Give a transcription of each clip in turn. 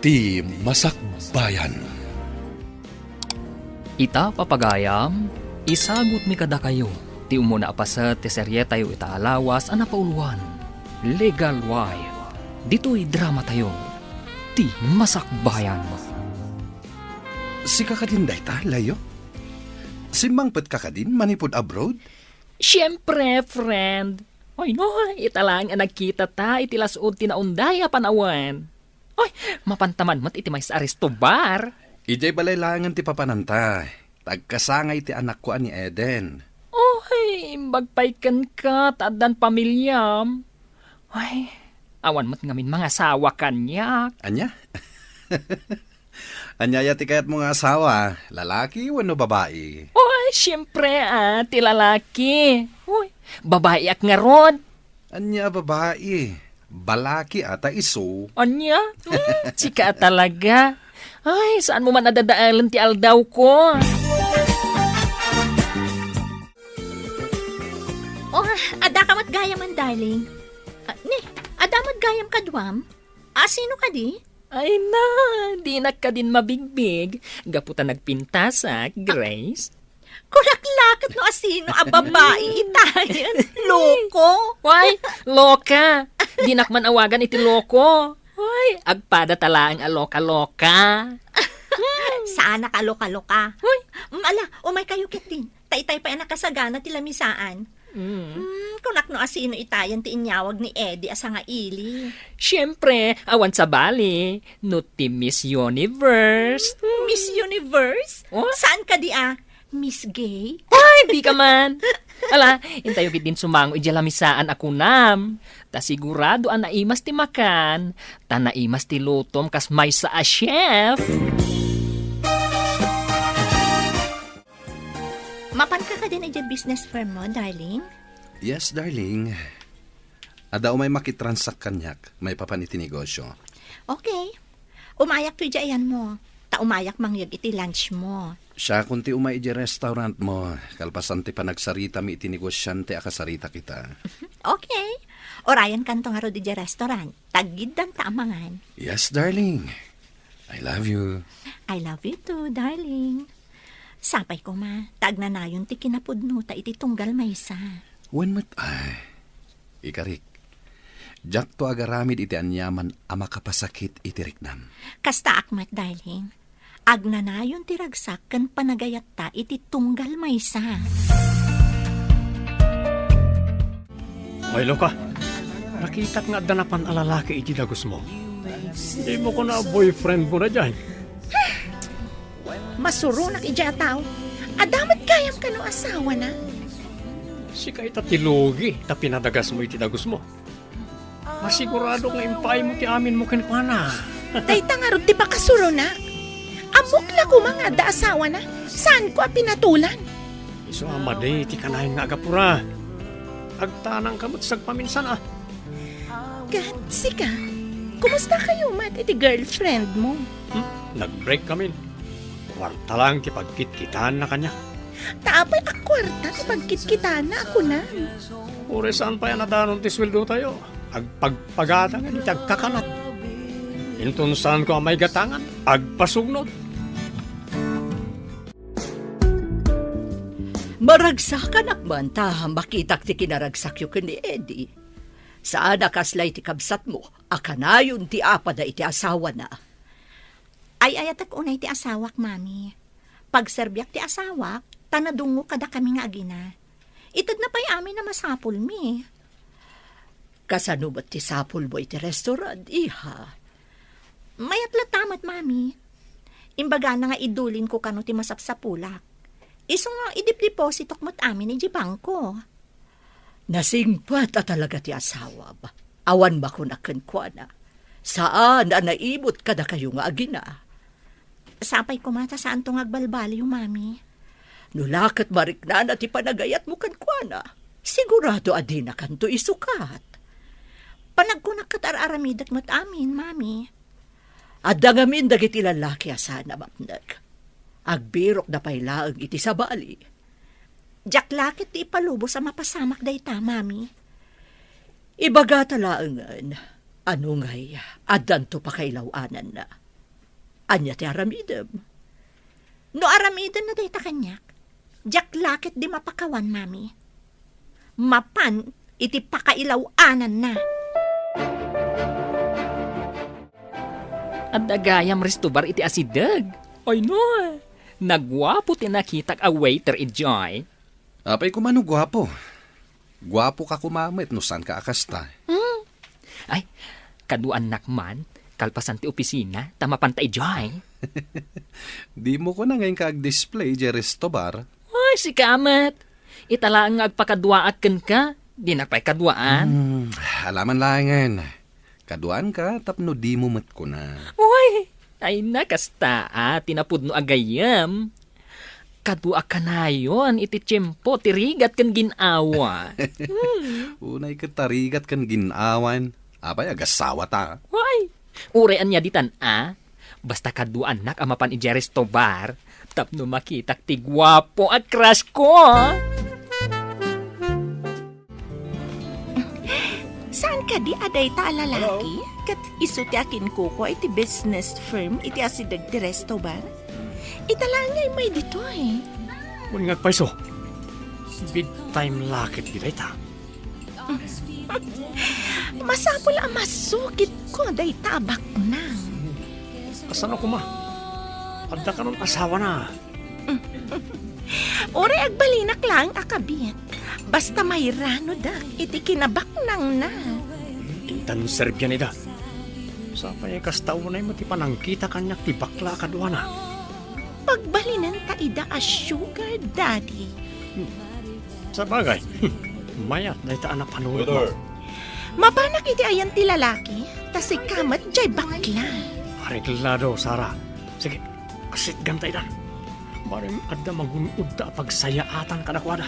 Ti Masakbayan. Ita papagayam, isagot mi kada kayo. Ti umuna apasat ti serye tayo itaalawas ana pauluan. Legal Wife. Dito'y drama tayo. Ti Masakbayan. Si kakadinday ta, layo? Si mangpet kakadin manipod abroad? Siyempre, friend. Oy no, italang ang nagkita ta, itilasod tinaundaya panawan. Oy, mapantaman mo't iti may sa Aristobar. Ijay balaylangan ti papananta. Tagkasangay ti anak ko ani Eden. Oy, magpaikan ka, taadan pamilyam. Ay, awan mo't ngamin mga asawa kanyak. Anya? Anyaya ti kayat mo nga asawa, lalaki wano babae? Oy, siyempre ti lalaki. Oy, babae ak nga rod. Anya babae? Balaki ata iso. Anya? Sika talaga. Ay, saan mo man nadadaalan ti aldaw ko? Oh, ada ka mat gayam man, darling. Ada mat gayam ka duwam? Sino ka di? Ay na, di na ka din mabigbig. Gaputan nagpintasak, Grace. Kurak-lakot no asino, babae, itayan. Loko. Why, loka. Di nakman awagan iti loko. Ay, agpada tala ang aloka-loka. Sana ka loka-loka. Hoy. Ala, umay kayo kitin. Tay-tay pa yan nakasagana ti lamisaan. Kunak no asino itayan ti inyawag ni Eddie asa nga ili. Siyempre, awan sa bali. No ti Miss Universe. Miss Universe? Oh? Saan ka di Miss Gay? Ay, di ka man. Ala, intayo gid din sumango ijalamisaan ako nam. Ta sigurado ang naimas ti makan. Ta naimas ti lutom kas may sa a chef. Mapan ka din business firm mo, darling? Yes, darling. Ada umay makitransak kanyak, may papaniti negosyo. Okay. Umayak to dyan mo. Ta umayak mangyag iti lunch mo. Siya kunti umay iti restaurant mo, kalpasan ti panagsarita mi iti negosyante akasarita kita. Okay. Orayan kanto nga ro di restaurant. Tagid dan taamangan. Yes, darling. I love you. I love you too, darling. Sapay ko tagnanayon ti kinapudno ta iti tunggal maysa. When mat ikarik. Jak to agaramid iti anyaman ama kapasakit iti riknam. Kasta akmat, darling. Agnanayon ti ragsak ken panagayat ta iti tunggal maysa. Ay, Loka, nakita nga danapan alalaki iti dagos mo. Hindi mo ko na boyfriend mo na dyan. Masurunak ija tao. Adamat kayam ka no asawa na. Si kay tatilugi, ta pinadagas mo iti dagos mo. Masigurado nga impay mo ti amin mo kinikwana. Dayta nga ron ti pakasuro na. Amok la ko mga da asawa na. Saan ko pinatulan? Iso amade, ti kanayon nga agapura. Agtanang kamot sagpaminsan God, sika. Kumusta kayo mat iti girlfriend mo? Nag-break kami. Kwarta lang ti pagkit-kitaan na kanya. Taapay akwarta ti pagkit-kita na ako na. Ure saan pa yan nadanon ti sweldo tayo? Agpagpagata nga ni tagkakanat. Intun saan ko ang may gatangan? Agpasugnod. Maragsakan akman taham makitak ti kinaragsak yu ni Eddie. Saan akaslay ti kabsat mo, akanayon ti apada iti asawa na. Ay ayatak unay ti asawak, mami. Pagserbyak ti asawak, tanadungo kada kami nga agina. Itad na pa'y amin na masapul mi. Kasano ba't ti sapul mo iti restaurant, iha? Mayat latamat, mami. Imbaga na nga idulin ko kano ti masapsapulak. Iso nga idip-depositok mo't amin iti bangko. Nasingpat at talaga ti asawa ba? Awan ba ko nakenkwana? Saan na naibot kada kayo nga agina? Sapay ko mata saan tong agbalbali yung mami. Nulakat marikna na ti panagayat mo kankwana. Sigurado adi na kanto isukat. Panagkunak katar-aramidat mo't amin, mami. Adangamin dagiti lalaki asana mapnag. Agbirok na pailaang iti sa bali. Jaklakit ti ipalubo sa mapasamak dayta, mami. Ibaga talaangan, ano ngay, adan to pa kailawanan na. Anya ti aramidem. No aramidon na dayta kanyak. Jak lakit di mapakawan, mami. Mapan, iti pakailaw-anan na. At dagayam restobar iti asidag. Ay no, nagwapo ti nakitak a waiter ijoy. Apay kumano gwapo. Gwapo ka kumamit no saan ka akasta. Ay, kaduan nakman, kalpasan ti opisina, tamapan ta ijoy. Di mo ko na ngayon kaag-display di restobar. Ay, si Kamat. Itala nga agpakadwaat ken ka, di na pa'y kadwaan. Alaman langan. Kaduan ka, tapno di mo mat ko na. Uy, ay nakasta tinapud no agayam. Kadua ka na yun, iti tiyempo, tirigat kan ginawa. Unay katarigat kan ginawan. Apay agasawa ta. Uy, urean niya ditan basta kaduan nak amapan ijeres tobar, tapno makitak ti gwapo at crush ko. Saan ka di aday ta lalaki? Kat iso ti akin kuko iti business firm iti asidag ti resto bar. Italangay may dito eh. Kung nga paiso, big time lakit giday ta. Masapol ang masukit ko day tabak nang. Kasan ako ma? Adda ka nun asawa na. Ore agbalinak lang akabit. Basta may rano dak iti kinabak nang na. Intan Serbia nida. Sa pa'y kastaw na yung matipanangkita kanyak ti bakla kaduana. Pagbalinan ta ida a sugar daddy. Sa bagay, mayat na ita anak panuod mo. Mabanak iti ayan ti lalaki, tas si kamat jay bakla. Ariglado, Sara. Sige, kasit gantay dan. Marim adda magunod ta pagsayaatan kadakwada.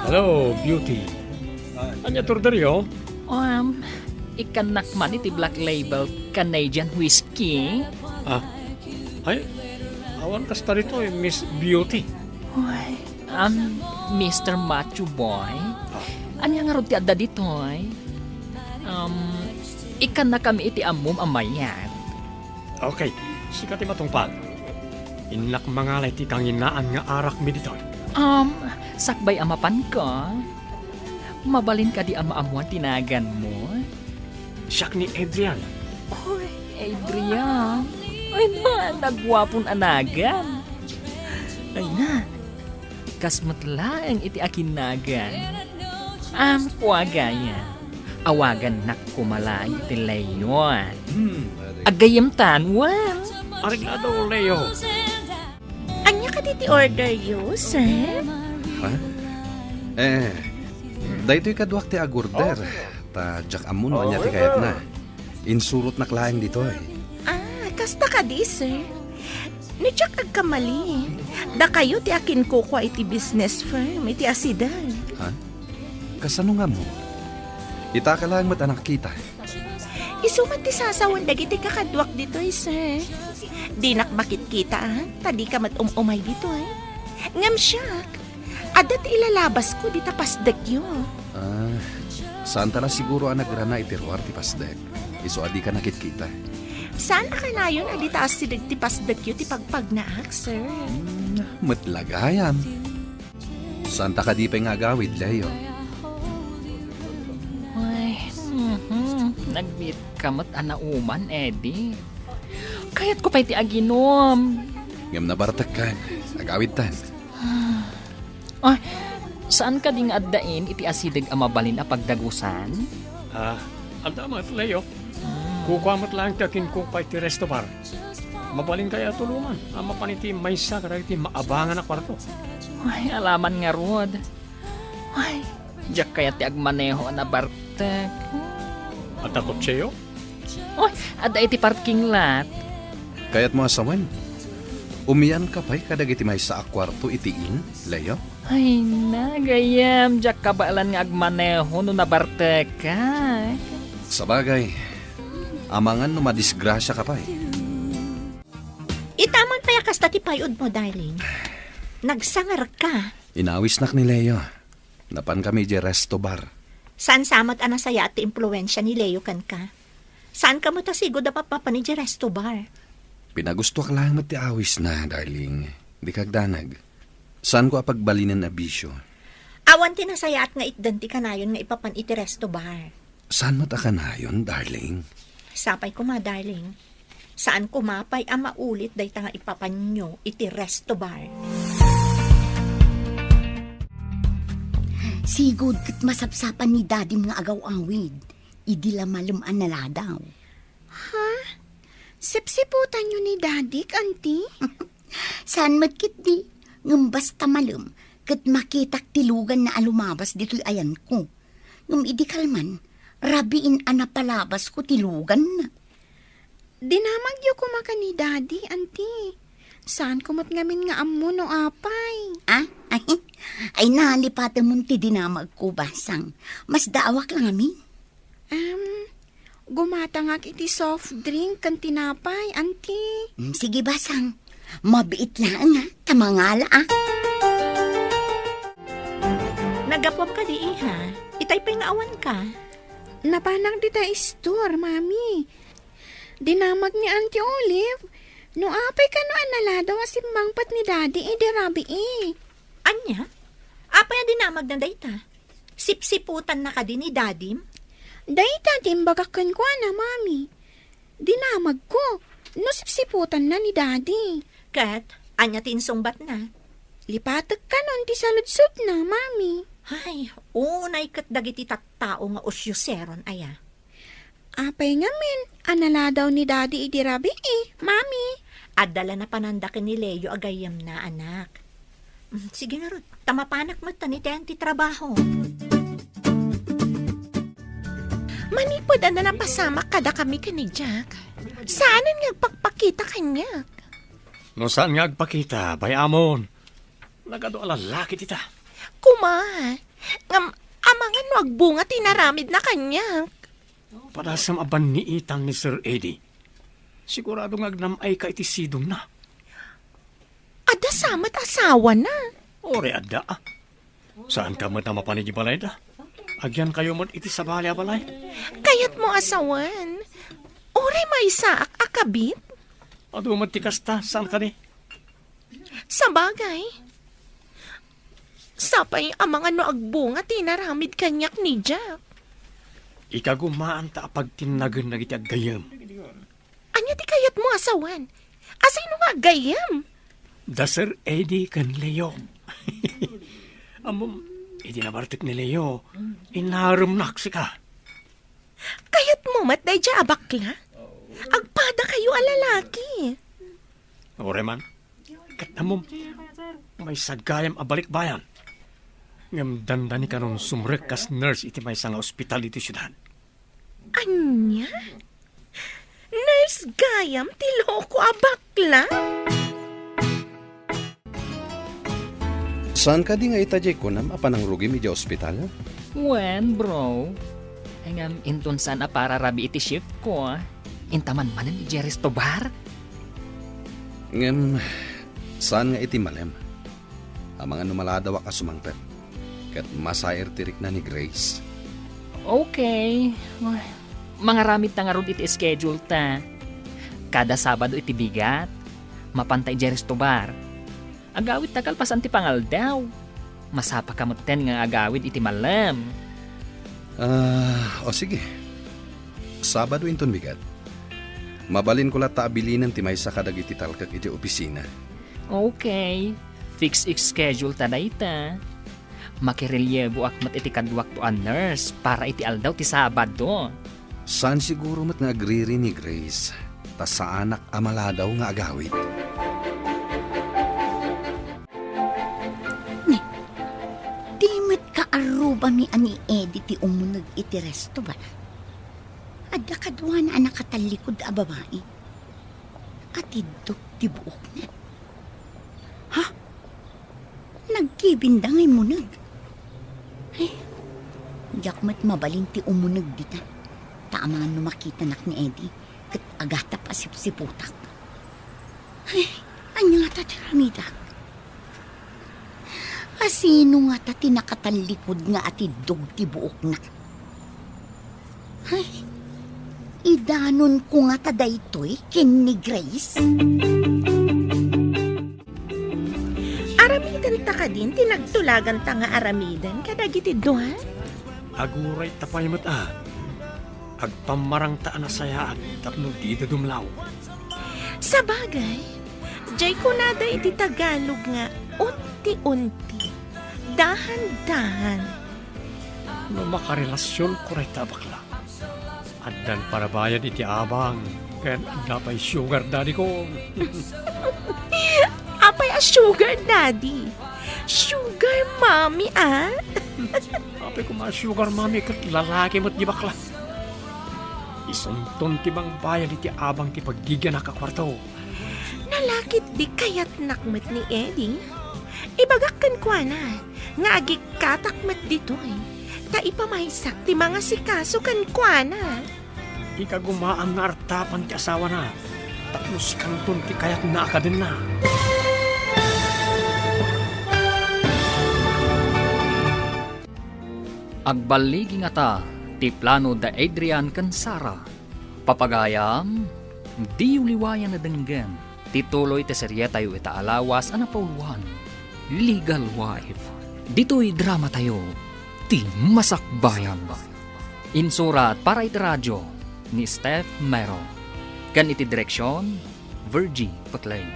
Hello, beauty. Anya turderyo? Ikanakman iti Black Label Canadian Whiskey. Ay, awan kasta rito Miss Beauty. Uy, Mr. Macho Boy. Anya nga ron ti adda dito ay? Ikan na kami iti amom amayat. Okay, sikat matungpal. Inak mangalay ti kanginaan nga arak mi dito. Sakbay amapan ko. Mabalin ka di ama-amuan tinagan mo. Siyak ni Adrian. Uy, Adrian. Ay na, nagwapon anagan. Ay na, kasmatlaang iti akinagan. Kuwagaya. Awagan nak kumalay iti layon. Agayam tanwan. Ariglado, Leo. Anya ka diti order you, sir? Ha? Daytoy kaduak ti agurder. Ta jak amun anya ti kayat na. Insurot na klaeng dito eh. Kasta ka di, sir. Ni Jack agkamali. Da kayo ti akin kuko iti business firm, iti asidan. Ha? Kasano nga mo? Ita ka lang matanak kita. Isumat ti sasawan dagiti kakadwak dito sir. Di nakbakit kita tadi ka mat umay dito Ngam siyak. Adat ilalabas ko di tapasdek yo. Saan ta na siguro ang nagrana itiruar ti pasdek. Iso adi ka nakit kita. Saan ka na yun adi taas si ti pasdek yo ti pagpagnaak sir? Matlagayan. Saan ta ka di pa nga gawid, Leo? Nagbit kamat anauman, Eddie. Kayat ko pa'y ti aginom. Ngam na bartak ka. Agawid tan. Ay, saan ka ding addain iti asidag amabalin a pagdagusan? Anda mat, Leo. Kukuamat lang takin ko pa iti resto bar. Mabaling kaya tulungan. Ama pa niti maysa karay iti maabangan na kwarto. Ay, alaman nga rod. Ay, diyak kaya ti agmaneho na bartek. At takot siyo? Oy, ada iti parking lot. Kaya't mo asawan. Umiyan ka pa'y kadag iti may sa akwarto itiin, Leo? Ay, nagayam. Diyak kabaalan nga agmaneho no nabartek ka. Sa bagay, amangan no madisgrasya ka pa'y. Itamon pa yakas ti payod mo, darling. Nagsangar ka. Inawis nak ni Leo. Napan kami di resto bar. San samot anasaya at impluensya ni Leo kan ka. Saan ka mo tasigo da papa ni resto bar? Pinagusto ka lang mati awis na, darling. Di kagdanag. Saan ko apagbalinan na bisyo? Awan tinasayat nga itdanti ka na yun nga ipapan iti resto bar. Saan mo ka na yun, darling? Sapay ko ma, darling. Saan ko mapay ang maulit day nga ipapan nyo iti resto bar? Sigod kat masapsapan ni daddy mga agaw awid. Idi la malumaan na ladaw. Sipsiputan nyo ni Daddy, Auntie? Saan matkit di? Ngam basta malum. Kat makitak tilugan na alumabas dito'y ayan ko. Ngam idi kalman, rabiin anapalabas ko tilugan na. Dinamagyo ko maka ni Daddy, Auntie. Saan kumat ngamin nga ammo no apay? Ah? Ay nalipatan mo ti dinamag ko basang. Mas daawak lang amin. Gumatangak iti soft drink kan tinapay, Auntie. Sige basang. Mabiit lang ha. Tamangala ah. Nagapwap ka di ha? Itay pinaawan ka. Napanang dita store, Mami. Dinamag ni Auntie Olive. No apay ka no analadaw asimmangpat ni Daddy, rabi Anya? Apay dinamag na dayta? Sipsiputan na ka din ni dadim? Dayta timbagakan ko na, Mami. Dinamag ko. No sipsiputan na ni Daddy. Kat, anya tinsungbat na. Lipatag ka nun ti saludsod na, Mami. Ay, unay kat dagiti tattao nga usyoseron aya. Apay nga min, anala daw ni Daddy idirabi Mami. Adala na panandakin ni Leo agayam na anak. Sige nga Ruth, tamapanak mo taniten ti trabaho. Manipod na napasamak kada kami ka ni Jack. Saan nga pagpakita kanya? No saan nga agpakita, bayamon. Nagado alalaki tita. Kuma, amangan no agbunga tinaramid na kanya. Para sa maban ni itang ni Sir Eddie. Sigurado nga agnamay ka iti sidong na. Ada samat asawa na. Ore adda ah. Saan ka mata mapanigi balay da? Agyan kayo mo iti sa balay. Kayat mo asawan. Ore may saak akabit. Ado mo tikas ta, saan ka ni? Sa bagay. Sapay ang mga no agbunga tinaramid kanyak ni Jack. Ikagumaan ta apag tinagan na iti agayam. Anya ti kayat mo asawan? Asay no nga gayam? Da Sir Eddie kan Leo. Amom, iti nabartik ni Leo. Inarum naksi ka. Kayat mo matday dya abakla? Agpada kayo alalaki. Ore man, kat amom, may sagayam abalik bayan. Ngam dandani ka nun sumrek kas nurse iti may nga ospital iti syudad. Anya? Nurse gayam ti loko abakla? Saan ka di nga itajay ko nam apanang rugim iti ospital? Wen, bro. Hangam inton sana para rabi iti shift ko. Intaman manan iti resto bar. Ngem, saan nga iti malem? Ang mga numaladawa ka sumangpet. Kat masayer tirik na ni Grace. Okay. Mga ramit na nga ron iti schedule ta. Kada Sabado iti bigat. Mapantay iti resto bar. Agawid takal pasan ti pangal daw. Masapa kamutten nga agawid iti malam. O sige. Sabado inton bigat. Mabalin ko lata abilinan ti may sakadag iti talkak iti opisina. Okay. Fix schedule ta dayta. Makirelyebo akmat iti kadwak to a nurse para iti aldaw ti Sabado. Saan siguro mat nga agriri ni Grace? Ta sa anak amala daw nga agawid. Dimit ka aruba mi ani Eddie ti umunag iti resto ba? Adda kadwa na anak katalikod a babae. Atidok ti buok na. Ha? Nagkibindangay munag. Ay, jakmat mabalin ti umunag dita. Taamangan no makita nak ni Eddie. Kat agata pa sipsiputak. Ay, anya nga tatiramidak. Asino nga ta tinakatalikod nga atidog ti buok na. Ay, Idanon ko nga taday to'y kin ni Grace. Aramidan ta ka din, tinagtulagan ta nga aramidan, kadagiti duha. Aguray tapay mo't agpamarang taan na sayaan tapno di da dumlaw. Sa bagay, jay ko nada iti Tagalog nga, unti-unti, dahan-dahan. No makarelasyon ko rin tabakla. Addan para bayad iti abang. Kaya napay sugar daddy ko. Apay a sugar daddy. Sugar mommy, ah? Apay ko mga sugar mami kat lalaki mo't di bakla. Isunton ti bang bayad iti abang ti paggigan nakakwarto. Nalakit di kayat nakmet ni Eddie. Ibagak kan kwa na, nga agi katakmet dito eh. Ta ipamaysak ti mga sikaso kan kwa na. Ikagumaan nga artapan ti asawa na. Tapos kanton ti kayat na akadin na. Agbaligi nga ta, ti plano da Adrian kan Sara. Papagayam, di uliwayan na denggan. Tituloy ti serye tayo ita alawas ana pauluan. Legal Wife. Dito'y drama tayo. Ti Masakbayan. Insurat para iti radyo ni Steph Mero. Kan iti direksyon, Virgie Putlay.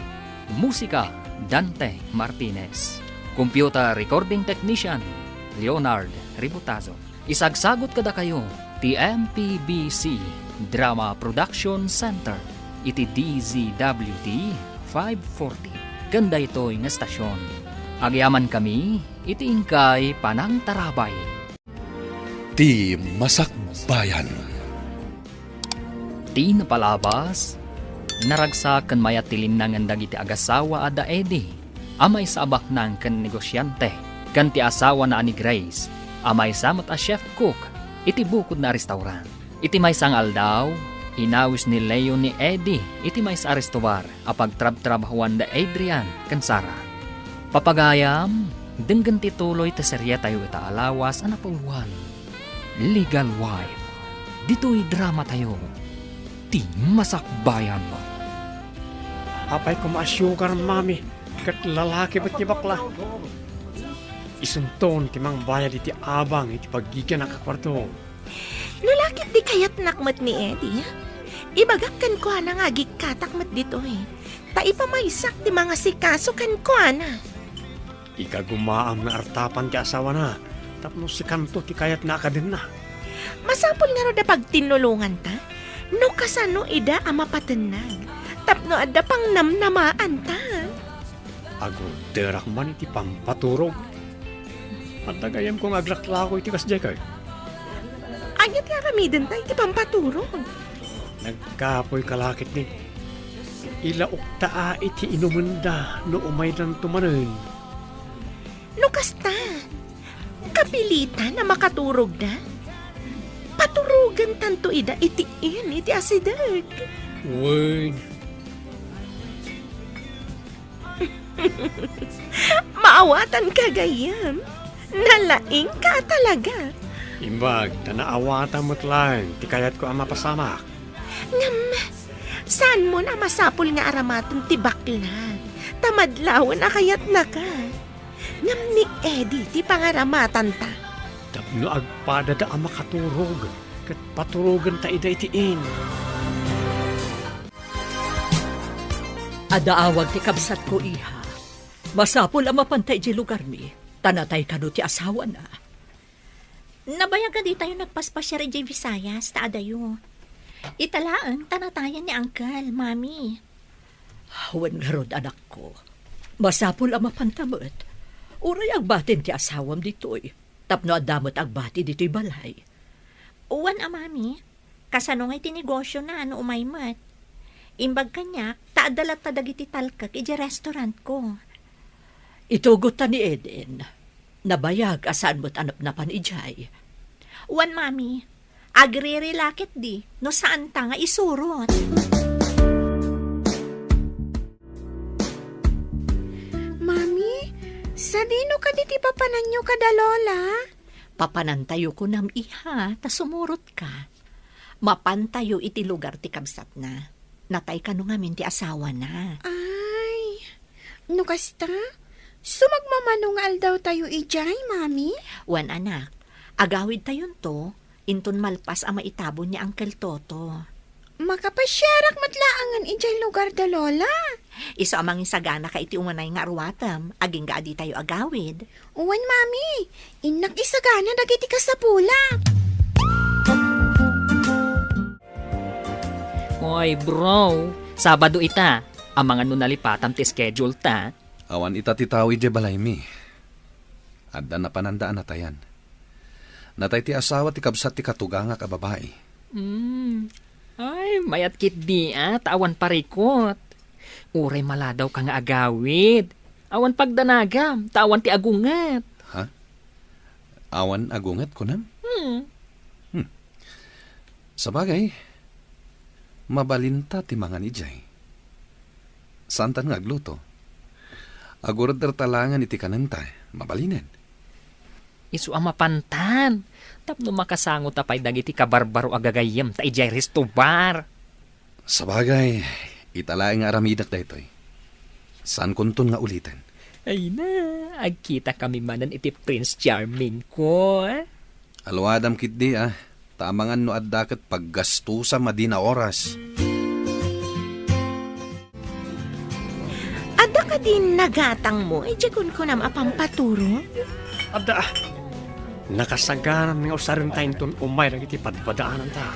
Musika, Dante Martinez. Computer recording technician, Leonard Ributazo. Isagsagot kada kayo, ti MPBC Drama Production Center, iti DZWT 540. Ganda ito'y nga stasyon. Agyaman kami, iti ingkay Panang Tarabay. Ti Masakbayan. Ti napalabas, naragsak kan mayat tilinangan dagiti agasawa ada Eddie, amay sa abak ng kan negosyante, kan ti asawa na ani Grace, amay samat a chef cook, iti bukod na restaurant. Iti may sang aldaw, inawis ni Leo ni Eddie, iti may sa Aristobar, apag trab-trabahuan da Adrian kan Sara. Papagayam, denggan tituloy ta serye tayo ita alawas ana pauluan. Legal Wife. Dito'y drama tayo. Ti Masakbayan. Apay ko mga sugar mami. Kat lalaki ba't di bakla? Isunton ti mang bayad iti abang iti paggigan nakakwarto. Nalakit di kayat nakmet ni Eddie. Ibagak kan kwa na nga gikatakmet dito eh. Ta ipamaysak ti mga sikaso kan kwa na. Ikagumaam na artapan ti asawa na. Tapos si kanto ti kayat na akadin na. Masapol nga ro da pag tinulungan ta. No kasano ida ama patenag. Tapno adda pang namnamaan ta. Ago derak man iti pampaturog. At nagayam kong aglaklako iti kasjay kay. Anyat nga kami din tayo ti pampaturog. Nagkapoy kalakit ni. Ilaok taa iti inumunda no umay lang tumanen. No kasta. Kapilitan na makaturog na. Paturugan tanto ida itiin iti asidag. Uy, Maawatan ka gayam. Nalaing ka talaga. imbag na naawatan mo't lang. Ti kayat ko ang mapasamak. Ngam, saan mo na masapol nga aramaton ti bakla? Tamadlawan na kayat na ka. Ngam ni Eddie ti pangaramatan ta. Tapno agpada da ang makaturog. Kat paturugan ta ida itiin. Adaawag ti kabsat ko iha. Masapol ang mapantay di lugar mi. Tanatay ka no ti asawa na. Nabayag ka di tayo nagpaspasya rin dyan Visayas, taadayo. Italaan, tanatayan ni Uncle, Mami. Hawan nga rod anak ko. Masapol ang mapantamot. Uray agbatin ti asawam ditoy. Tapno adamot agbati dito'y balay. Uwan Mami. Kasano nga'y tinegosyo na ano umaymat. Imbag kanya, taadalat ta dagiti talkak iji restaurant ko. Itugot ta ni Eden. Nabayag asaan mo't anap na panijay. Uwan Mami, agri-relakit di, no saan ta nga isurot. Mami, sa dino ka di ti papanan nyo kada lola? Papanantayo ko nam iha, ta sumurot ka. Mapantayo iti lugar ti kabsat na. Natay ka no ngamin ti asawa na. Ay, no kasta? Sumagmamanungal daw tayo ijay, mami? Wan anak, agawid tayon to, inton malpas ang maitabon ni Uncle Toto. Makapasyarak matlaangan ijay lugar da lola. Iso amang isagana ka iti umanay nga arwatam, aging gaadi tayo agawid. Uwan, mami. Inak isagana dagiti kasapula. Oy, bro. Sabado ita. Ang mga nunalipatam ti schedule ta. Awan itatitawi je balay mi. Adda na panandaan na tayan. Natay ti asawa ti kabsat ti katuganga ka babae. Ay, mayat kit di awan parikot. Uray maladaw ka nga agawid. Awan pagdanagam, tawan ti agungat. Ha? Awan agungat ko nam? Sabagay, mabalinta ti mga ni Jay. Santan nga agluto. Agurad talangan iti kananta, mabalinan. Isu ang mapantan. Tapno makasangot tapay dagiti kabarbaro agagayem ta ijay restobar. Sabagay, italaing aramidak da ito'y. San kunton nga ulitan? Ay na, agkita kami manan iti Prince Charming ko. Alwadam kitdi tamangan no addaket paggastusa madina oras. Ada ka din nagatang mo, ijakun ko nam apampaturo. Abda, nakasagaran nga usarin tayo ton umay lang iti padpadaanan ta.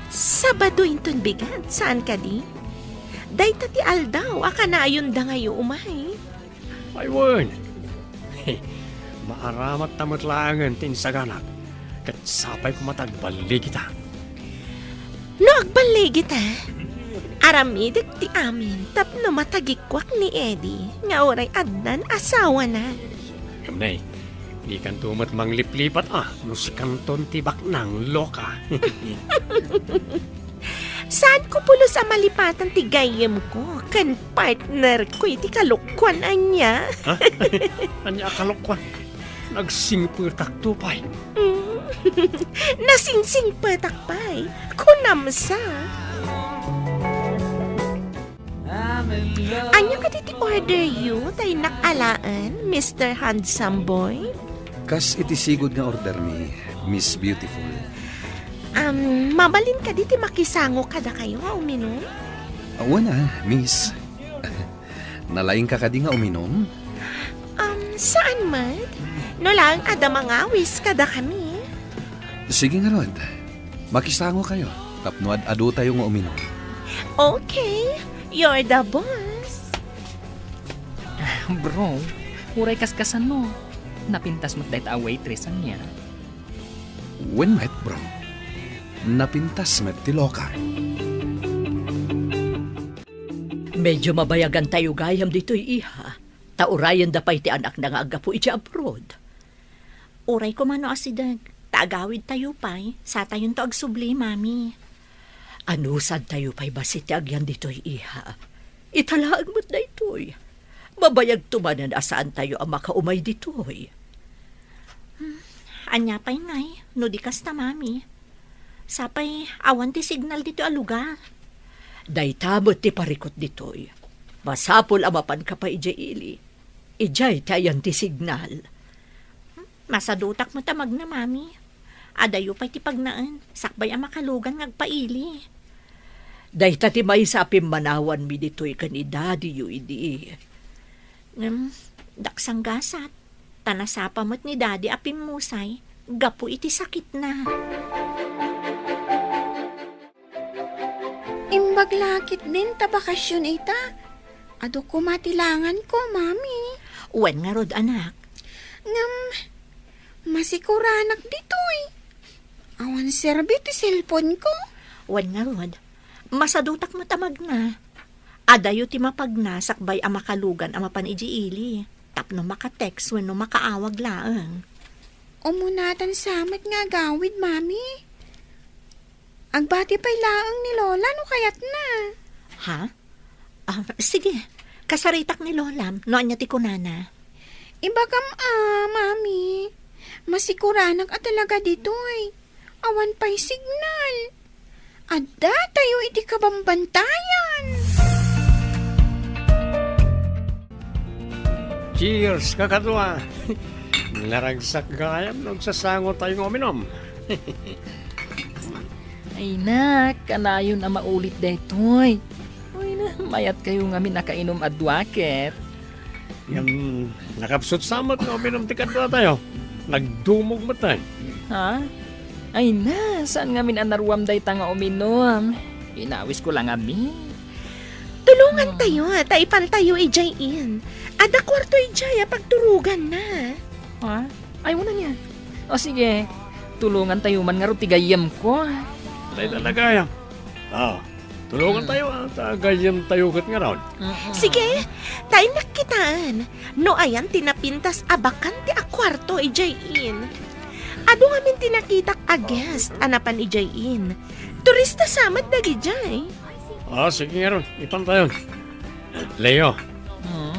Sabado inton bigat, saan ka di? Day tati aldaw, akanayon da ngayon umay. Ay, wan. Maaramat tamot langan tinsaganak. Kat sapay kumatagbalik kita. No, agbalay kita. Aramidag ti amin, tapno matagikwak ni Eddie, nga oray adnan asawa na. Kamnay, di kan tumat mangliplipat no si kanton tibak ng loka. Saan ko pulos ang malipatan ti gayem ko, kan partner ko iti kalukwan anya. Ha? Anya akalokwan. Nagsingpurtak tupay. Nasingsing patakpay, kunamsa. Anya ka titi order you, tay nakalaan, Mr. Handsome Boy? Kas iti sigod nga order mi, Miss Beautiful. Mabalin ka diti makisango kada kayo nga uminom? Wana, Miss. Nalaing ka kadi nga uminom? Saan man? No lang, ada mangawis kada kami. Sige nga Rod, makisango kayo. Tapno adu tayo nga uminom. Okay, you're the boss. Bro, uray kaskasan mo. Napintas mo't dahit a waitress niya. When met, bro? Napintas met ti loka. Medyo mabayagan tayo gayam dito'y iha. Taurayan da pa'y ti anak na nga agapo iti abroad. Uray ko mano asidag. Taagawid tayo pa'y. Sa tayon to agsubli, mami. Ano sad tayo pa'y basit ti agyan dito'y iha. Italaag mo't na ito'y. Mabayag tumanan asaan tayo ang makaumay dito'y. Anya pa'y ngay, no di kasta, mami. Sapay, awan ti signal dito a lugar. Daytamot ti parikot dito'y. Masapol amapan ka pa ijay ili. Ijay tayan ti signal. Masadutak mo tamag na, mami. Adayo pa'y ti pagnaan. Sakbay ang makalugan ngagpaili. Dayta ti may sapim manawan mi dito'y kanidadi yu idi. Daksang gasat. Tanasapa mo't ni daddy apim musay. Gapo iti sakit na. Imbaglakit din ta bakasyon ita. Ado ko matilangan ko, mami. Uwan nga rod, anak. Ngam, masikuranak dito'y. Awan serbi ti cellphone ko. Uwan nga rod. Masadutak mo tamag na. Adayo ti mapagnasakbay ang makalugan ang mapaniji-ili. Tapno makatext when no makaawag laang. Umunatan samat nga gawid, mami. Agbati pa'y laang ni Lola, no kayat na. Ha? Sige. Kasaritak ni Lolam, no anya ti kunana. Ibagam mami. Masikuranak at talaga dito'y. Awan pa'y signal. Adda, tayo iti kabambantayan. Cheers, kakadwa! Naragsak gayam, nagsasango tayong uminom. Ay nak, kanayon na maulit daytoy. Uy na, mayat kayo nga nakainom adwaket. Yan, nakapsot samot nga uminom ti kadwa tayo. Nagdumog mo tayo. Ha? Ay na, saan nga anaruam day ta nga uminom? Inawis ko lang amin. Tulungan tayo, taipan tayo ijayin. Ada kwarto ijaya pagturugan na. Ha? Ay mo na niya. O sige, tulungan tayo man nga rutigayam ko. Tayo talaga yan. Tulungan tayo tagayam tayo kat nga raon. Sige, tayo nakitaan. No ayan tinapintas abakan ti akwarto ijayin. Ado nga min tinakitak a guest anapan ijayin. Turista samad dagi jay. Sige nga ron, ipan tayo. Leo,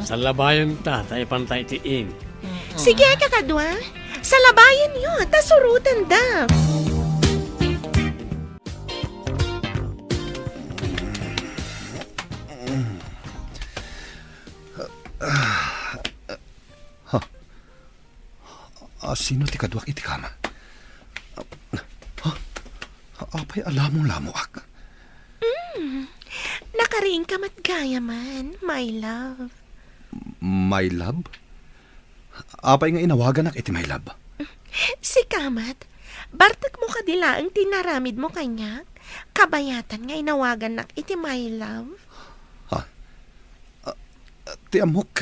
sa labayan tayo pantay tiin. Sige kakadwa, sa labayan yun, tasurutan daw. Sino ti kadwak iti kama? Apay alamong lamuak. Nakaring ka matgaya man, my love. My love? Apay nga inawagan ak iti my love. Si Kamat, bartak mo kadila ang tinaramid mo kanya, kabayatan nga inawagan nak iti my love. Ti amok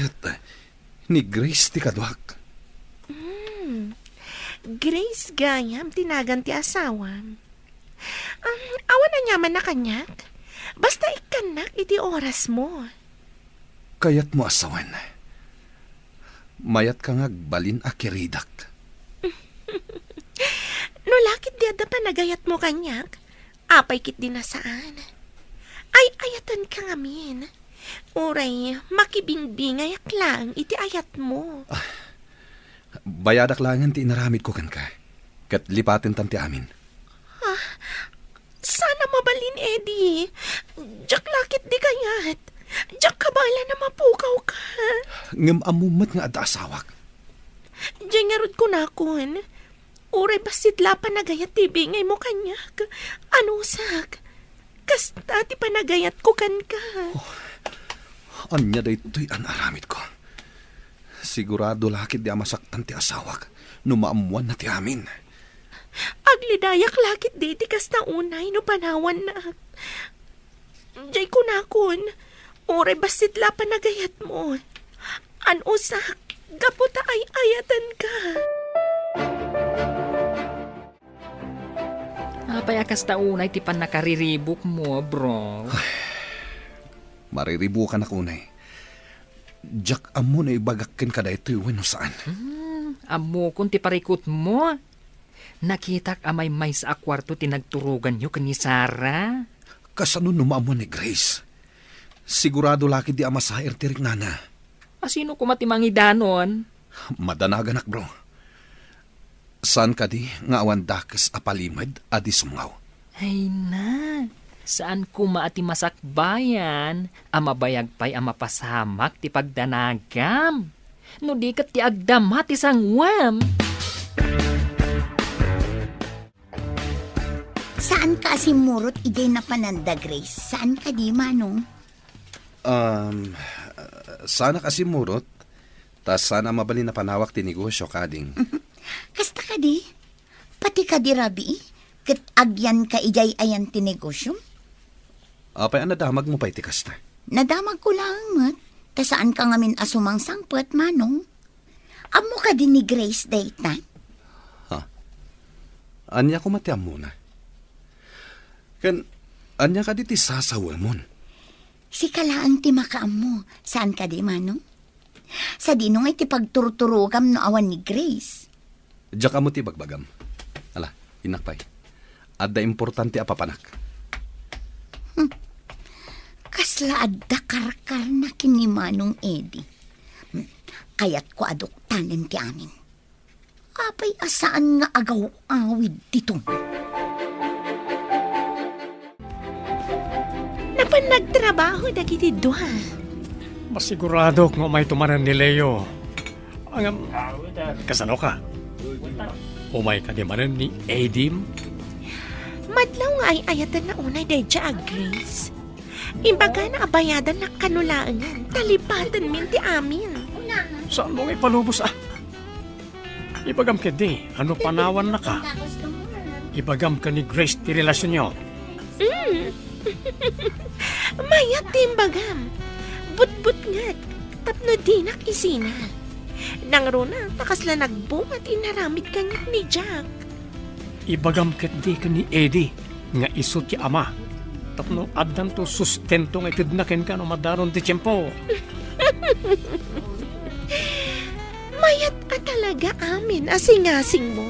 ni Grace ti kadwak. Grace gayam, tinagan ti asawam. Awan na nyaman na kanyak. Basta ikanak iti oras mo. Kayat mo asawan. Mayat ka nga balin akiridak. No lakit di ada pa nagayat mo kanyak, apay kit di nasaan. Ay ayatan ka ngamin. Uray, makibingbingay aklang iti ayat mo. Bayadak langan ti inaramid ko kan ka. Kat lipatin tanti amin. Sana mabalin, Eddie. Jak lakit di kayat. Jak kabala na mapukaw ka. Ngam amumat nga ada asawak. Diyan nga rod ko na kun. Uray basit pa nagayat tibingay mo kanyak. Ano sak? Kasta ti panagayat ko kan ka. Anya da ito'y anaramid ko. Sigurado lakit di amasaktan ti asawak. Numaamuan na ti amin. Aglidayak lakit di ti kasta unay no panawan na. Diyay ko na kun. Uray basit pa nagayat mo. Ano sak? Gaputa ay ayatan ka. Apay akas taunay ti pan nakariribok mo, bro. Mariribukan ako na Jack amo na ibagakin ka da ito'y wano saan. Amo kung ti parikot mo. Nakitak amay may sa akwarto tinagturugan nyo kani Sara. Kasano numamo ni Grace? Sigurado laki di ama sa tirik nana. Asino kumatimangi danon? Madanagan bro. Saan ka di nga awan dakes apalimad adi sumngaw? Ay na, saan kumaati masakbayan, amabayag pa'y amapasamak ti pagdanagam. No di kat ti agdam hati sangwam. Saan ka asimurot ide na pananda, Grace? Saan ka di, Manong? Sana kasi murot, tas sana mabalin na panawak ti negosyo kading. Kasta ka di? Pati ka di, Rabi? Kat agyan ka ijay ayan ti negosyo? Apay anadamag mo pa'y ti kasta. Nadamag ko lang, mat. Ta saan ka ngamin asumang sangpet, Manong? Amo ka din ni Grace date na? Anya ko matiam muna. Kan, anya ka di ti sasawamon. Si kalaan ti makaam mo. Saan ka di, Manong? Sa dinong ay ti pagturturugam no awan ni Grace. Diyak mo ti bagbagam. Ala, inakpay. Adda importante apapanak. Kasla adda karkar na kini Manong Eddie. Kayat ko aduktanen ti amin. Apay asaan nga agaw awid dito. Napan nagtrabaho dagiti duha. Masigurado kung may tumanan ni Leo. Ang kasano ka? Umay ka di manan ni Edim? Madlaw nga ay ayatan na unay dedya Grace. Imbaga na abayadan na kanulaan. Talipatan min ti amin. Saan mo ipalubos Ibagam ka di. Ano panawan na ka? Ibagam ka ni Grace ti relasyon nyo. Mayat timbagam. But nga. Tapno di nakisina. Nang runa, takasla nagbungat inaramid kanya ni Jack. Ibagam ka di ka ni Eddie. Nga iso ti ama. Tapno addan to sustento nga itidnakin ka no madaron ti tiyempo. Mayat ka talaga amin asingasing mo.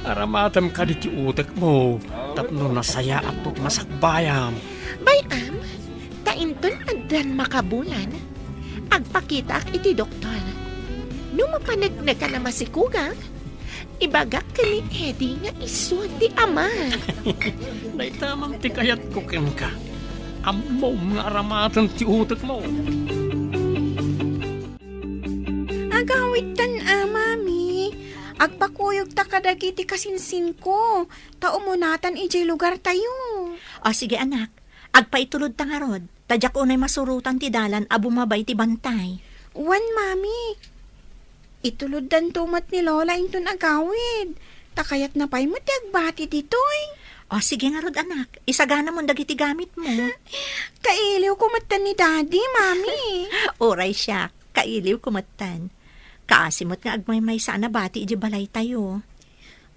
Aramatam ka di ti utak mo. Tapno nasaya at to masakbayam. Bayam, tainton addan makabulan. Agpakita ak iti doktor. Nung mapanagna ka na masikugang, ibagak ka ni Eddie nga iso ti ama. Naitamang ti kayat ko ken ka. Amo nga aramatan ti utak mo. Agawid tan mami. Agpakuyog ta kadagiti kasinsin ko. Taumunatan ijay lugar tayo. O sige anak, agpaitulod ta nga rod. Tadyak unay masurutan ti dalan a bumabay ti bantay. Wan mami. Itulod dan tumat ni Lola inton agawid. Takayat na pa'y mo ti agbati ditoy. O sige nga rod anak, isagana mo dagiti gamit mo. Kailiw kumatan ni Daddy, mami. Oray siya, kailiw kumatan. Kaasimot nga agmay-may sana bati iji balay tayo.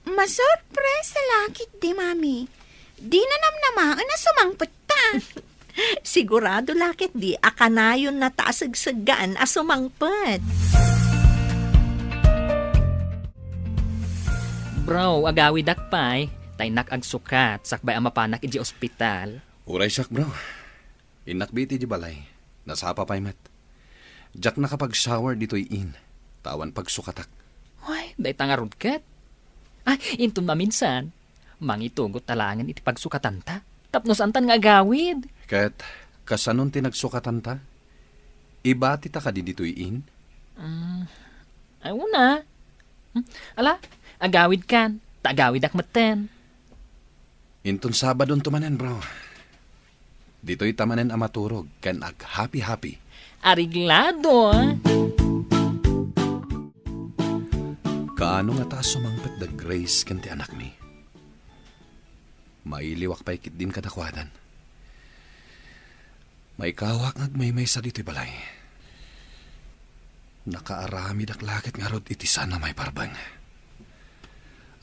Masurpresa lakit di, mami. Di na namnamaan na sumangpot ta. Sigurado lakit di, akanayon na taasagsagaan asumangpad. Bro, agawid akpay. Taynak ag sukat, sakbay ang mapanak iji ospital. Uray siyak, bro. Inakbiti di balay. Nasapa pa'y mat. Jack nakapag-shower dito'y in. Tawan pagsukatak. Ay, day tangarod kat. Ay, intom na minsan. Mangitugot talangan iti pagsukatan ta. Tapnos antan nga agawid. Kat, kasanon tinagsukatan ta? Ibati ta ka di dito'y in? Ay, una. Ala, agawid kan. Taagawid akmaten. Inton Sabadon tumanen, bro. Dito'y tamanen amaturog, kan ag happy-happy. Ariglado, Kaano nga taas sumangpet da Grace kanti anak mi? Mailiwak pa ikit din kadakwadan. May kawak ngagmay-may sa dito'y balay. Nakaarami dak lakit nga rod iti sana may parbang.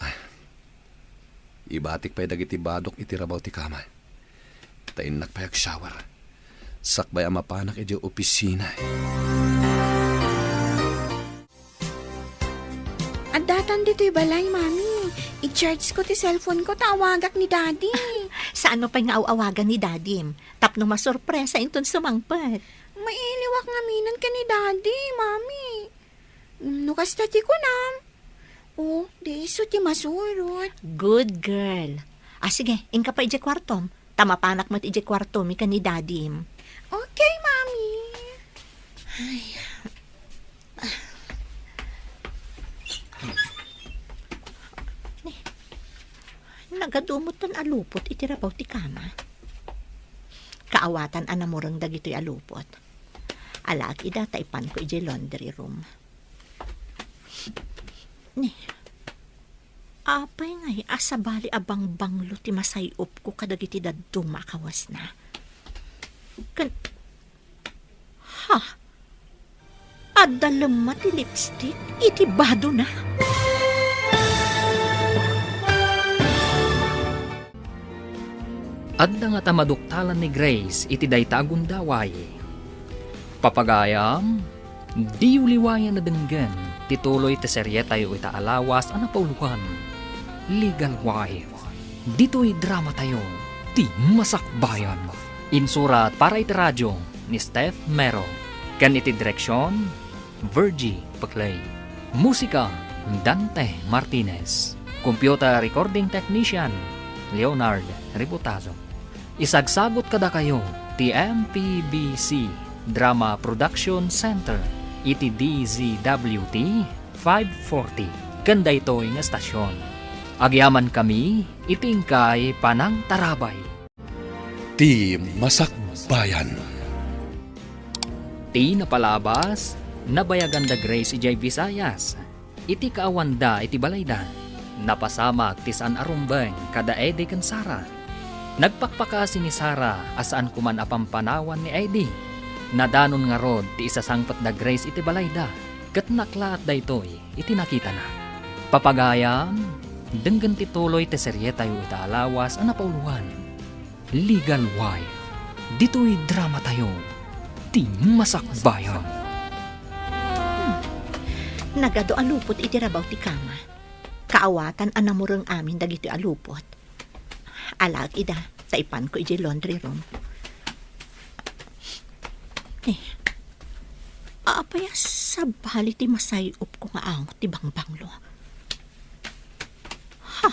Ay, ibatik pa'y dagiti badok iti rabaw ti kama. Tain nakpayak shower. Sakbay ang mapanak iti opisina. At datan dito'y balay, mami. I-charge ko ti cellphone ko, tawagak ni Daddy. Sa ano pa'y nga awagan ni Dadim? Tapno masurpresa inton sumangpad. Mailiwak nga minan ka ni Daddy, mami. Nukas tati ko na. Oh, di iso ti masurot. Good girl. Sige, ingka pa ije kwartom. Tamapanak mo't ije kwartom ika ni Dadim. Okay, mami. Nagadumot tan alupot iti rabaw ti kama. Kaawatan anamurang dagito'y alupot. Alag ida taipan ko ije laundry room. Ni, apay ngay asabali abang banglo ti masayop ko kadagiti dadto makawas na. Ha? Adalem ti lipstick iti bado na. Adda nga tamaduktalan ni Grace iti dayta agundaway. Papagayam, di uliwayan na denggan, tituloy ti serye tayo ita alawas ana pauluhan. Legal Wife. Dito'y drama tayo, ti masakbayan. Insurat para iti radyo ni Steph Mero. Kan iti direksyon, Virgie Paclay. Musika, Dante Martinez. Computer recording technician, Leonard Ributazo. Isagsagot kada kayo ti MPBC Drama Production Center iti DZWT 540 kanda ito'y nga stasyon. Agyaman kami itingkay Panang Tarabay. Ti Masakbayan. Ti napalabas nabayagan da Grace ijay Visayas. Iti kaawanda iti balayda. Napasamak ti San Arumbeng kada Eddie kan Sara. Nagpakpakasi ni Sara asaan kuman apampanawan ni Eddie. Nadanon nga rod ti isasangpat da Grace iti balayda. Kat naklaat da ito'y iti nakita na. Papagayam, denggan ti tuloy ti serye tayo itaalawas ang napauluan. Legal Wife. Dito'y drama tayo. Ti Masakbayan. Nagado alupot iti rabaw ti kama. Kaawatan anamurang amin dagiti alupot. Alag ida, taipan ko iti laundry room. Apaya sa bali ti masayop ko nga angot ti bangbanglo. Ha?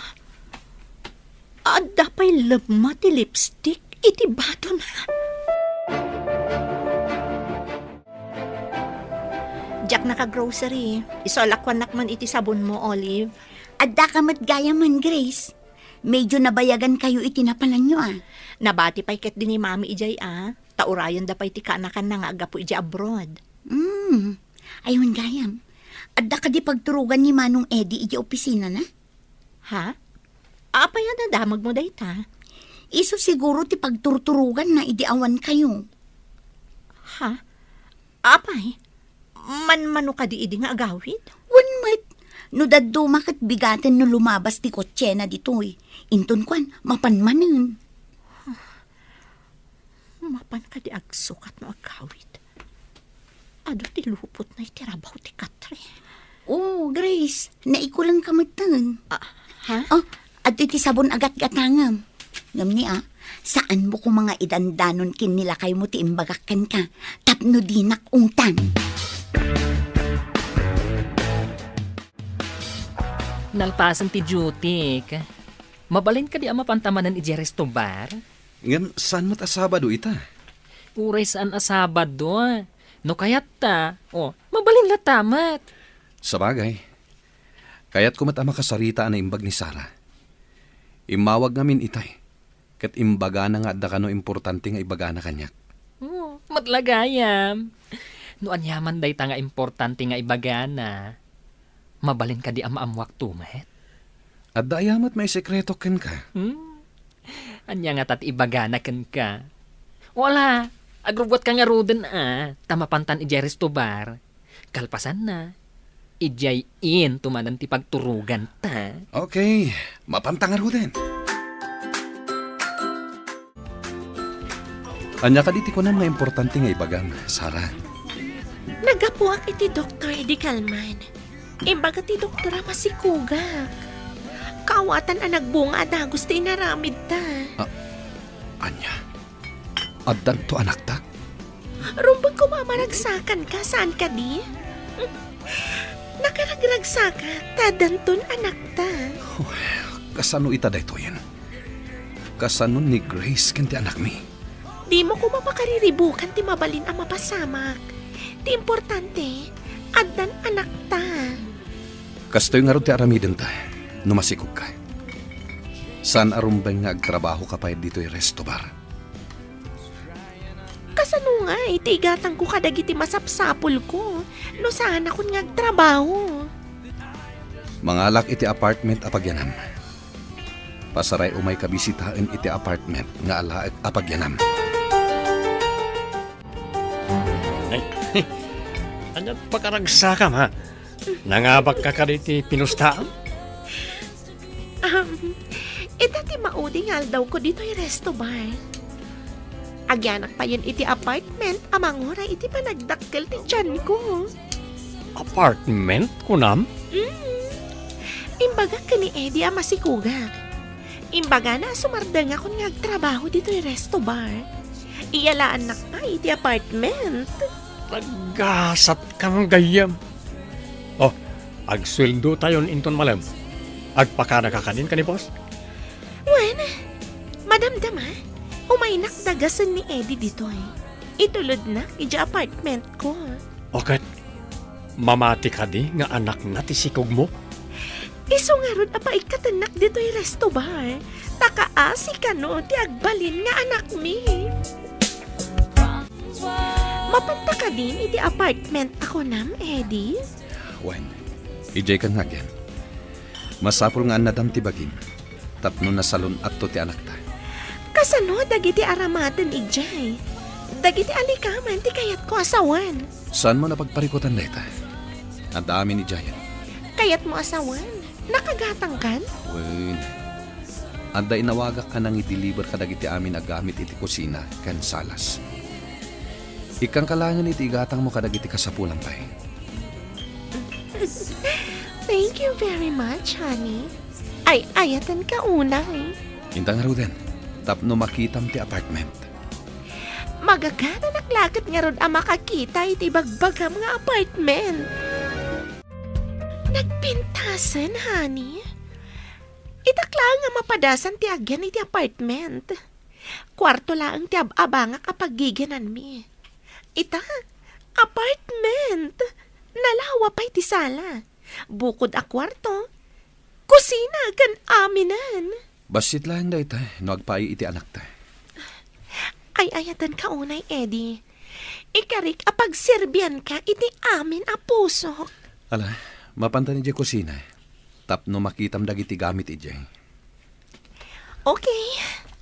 Adda pa'y lemma ti lipstick iti bato na. Jack naka-grocery. Isolakwan nakman iti sabon mo, Olive. Adda ka matgaya man, Grace. Medyo nabayagan kayo itinapalan nyo Nabati pa'y ket din ni Mami ijay Taurayan da pa'y ti kaanakan na nga agapo ijay abroad. Ayun gayam. Adda ka di pagturugan ni Manong Eddie iti opisina na? Ha? Apaya na damag mo dayta? Iso siguro ti pagturturugan na idiawan kayo. Ha? Apay? Man-mano ka di idi nga agawid? Wanmat. No daddo makat bigaten no lumabas ti kotse na ditoy. Inton kwan, mapanmanen. Mapan ka di agsukat no agawid. Ado ti lupot na itirabaw ti Katre. Oh, Grace, naikulang kamatan. Ha? Oh, at iti sabon agat-gatangam. Ngam ni saan mo ko mga idandanon kin nila kayo mo ti imbagakan ka. Tapno dinak ungtan. Nalpasan ti Jutik. Mabalin ka di ama pantamanan iti restobar? Ngam, saan mo't asabado ita? Uray saan asabado. No kayat ta, mabalin la tamat. Sabagay. Kaya't kumat makasarita na imbag ni Sara. Imawag ngamin itay. Kat imbaga na nga da kano importante nga ibaga na kanyak. Matlagayam. No anyaman day ta nga importante nga ibaga na. Mabalin ka di ama amwak tumet. At dayamat may sekreto ken ka. Anya nga tat ibaga na ken ka. Wala. Agrubot ka nga ruden tamapantan ijay restobar. Kalpasan na. Ijay in tumanan ti pagturugan ta. Okay, mapantangar ho din. Anya ka diti ko na mga importante nga ibagam, Sara. Nagapuak iti Dr. Eddie Calman. Imbaga ti doktora masikuga. Kaawatan ang nagbunga na gusto inaramid ta. Anya, addan to anak ta? Rumbang kumamaragsakan ka, saan ka di? Nakaragragsaka, tadanton anak ta. Kasano ita dayto yan? Kasano ni Grace kanti anak mi? Di mo kumapakariribukan ti mabalin ang mapasamak. Ti importante, addan anak ta. Kastoy nga ron ti aramiden ta, numasikog ka. Saan arumbeng nga agtrabaho ka pa dito yung restobar? Kasano nga, itigatang ko kadagiti masapsapol ko. No saan ako nga agtrabaho. Mangalak iti apartment apagyanam. Pasaray umay kabisitaan iti apartment nga alaag apagyanam. Ano pagkaragsakam ha? Nangabak ka ka iti pinustaam? Ita ti mauding aldaw ko dito yung resto bar. Agyanak pa yun iti apartment, amangura iti panagdakkel ti tiyan ko. Apartment kunam? Imbaga ka ni Eddie ang masikugag. Imbaga na sumardang ako nga agtrabaho dito yung resto bar. Iyalaan na pa iti apartment. Naggasat kang gayam. Agsweldo tayon inton malam. Agpakana ka kanin ka ni boss? Wen, madamdam ha? Umay May nakdagasan ni Eddie dito eh. Itulod na, ija apartment ko. Okay. Mamati ka di nga anak na ti sikog mo. Iso nga ron apa ikatanak dito yung resto bar. Takaasi ka no, ti agbalin nga anak mi. Mapanta ka din iti apartment ako nam, Eddie. Wen, ijay ka nga gen. Masapul nga nadam ti bagim. Tapno na salon at to ti anak ta. Kasano dagiti aramatan ijay. Dagiti alikaman ti kayat ko asawan. Saan mo napagparikutan na ita? Ang dami ni Jayan. Kayat mo asawan? Nakagatang kan? Wen, anda inawagak ka nang i-deliver ka dagiti amin agamit iti kusina kan salas. Ikang kalangan iti igatang mo kadagiti kasapulang pay. Thank you very much, honey. Ay, ayatan ka una eh. Intang nga din, tapno makitam ti apartment. Magagana naklakat nga ron ang makakita iti bagbagam nga apartment. Nagpintasan, honey. Itakla nga mapadasan ti agyan iti apartment. Kwarto lang ti abangak kapag giganan mi. Ita, apartment. Nalawa pa iti sala. Bukod a kwarto, kusina kan aminan. Basit lang da ita, no agpay iti anak ta. Ay ayatan ka unay, Eddie. Ikarik apag serbian ka iti amin a puso. Ala, mapanta ni Jay kusina. Tapno makitam dagiti gamit ijay. Okay,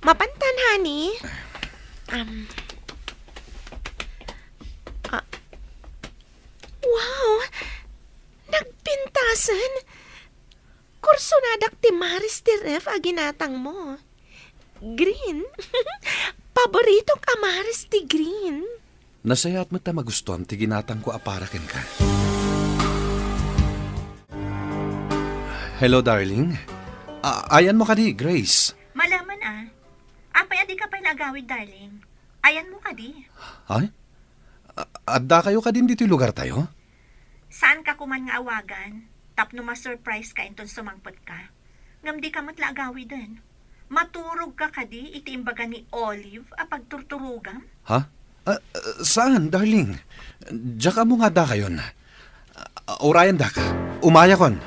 mapantan, honey. Wow! Nagpintasan! Kursonadak ti Maris ti Ref a ginatang mo. Green? Paborito ka Maris ti green. Nasayat mo ta magustuhan ti ginatang ko aparaken ka. Hello, darling. Ayan mo ka di, Grace. Malaman Apay adi ka pa'y nagawid, darling. Ayan mo ka di. Ay? Adda kayo ka din dito lugar tayo? Saan ka kuman nga awagan? Tapno ma-surprise ka inton sumangpot ka. Ngam di ka matla agawid din. Maturog ka kadi iti imbaga ni Olive a pagturturugam. Ha? Saan, darling? Diya ka mo nga da kayon. Urayan da ka. Umaya kon.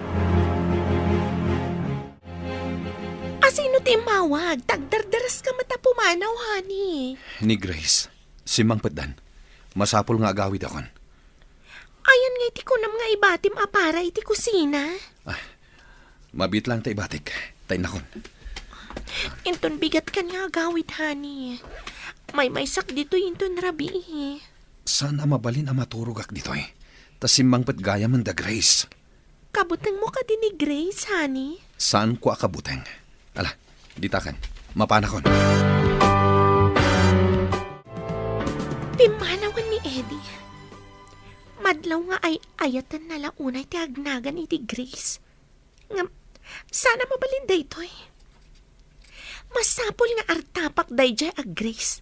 Asino ti mawag? Tagdardaras ka matapumanaw, honey. Ni Grace, si Mang Peddan. Masapol nga agawid akon. Ayan nga iti kunam nga ibatim apara iti kusina. Mabit lang ta ibatik. Tay nakon. Inton bigat ka nga agawid, honey. May sak dito inton rabi eh. Saan mabalin ang maturog ak dito eh? Tas si Mang Ped gaya man da Grace. Kabutang mo ka din ni Grace, honey. Saan ko akabuteng? Ala, ditakan. Mapanakon. Pimanawan ni Eddie. Madlaw nga ay ayatan na launay ti agnagan iti Grace. Nga, sana mabalin daytoy. Masapol nga artapak dayjay ag Grace.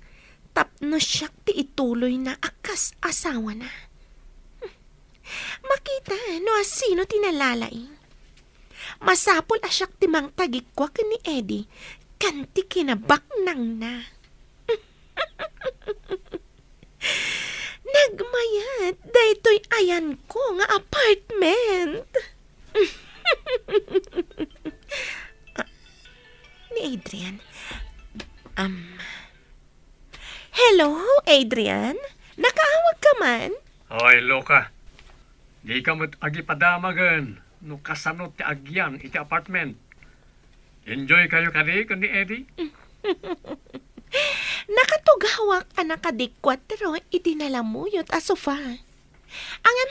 Tapno siyak ti ituloy na akas asawa na. Makita no asino tinalalaing. Masapol asyak ti mang tagikwa ni Eddie. Kanti kinabak nang na. Nagmayat, daytoy ayan ko nga apartment. Ni Adrian. Hello, Adrian? Nakaawag ka man? Ay, loka. Di ka mo't agipadamagan. No kasanot ti agyan iti apartment. Enjoy kayo kadi kundi Eddie? Nakatugawak anak kadikwatro itinalamuyot a sofa. Angam,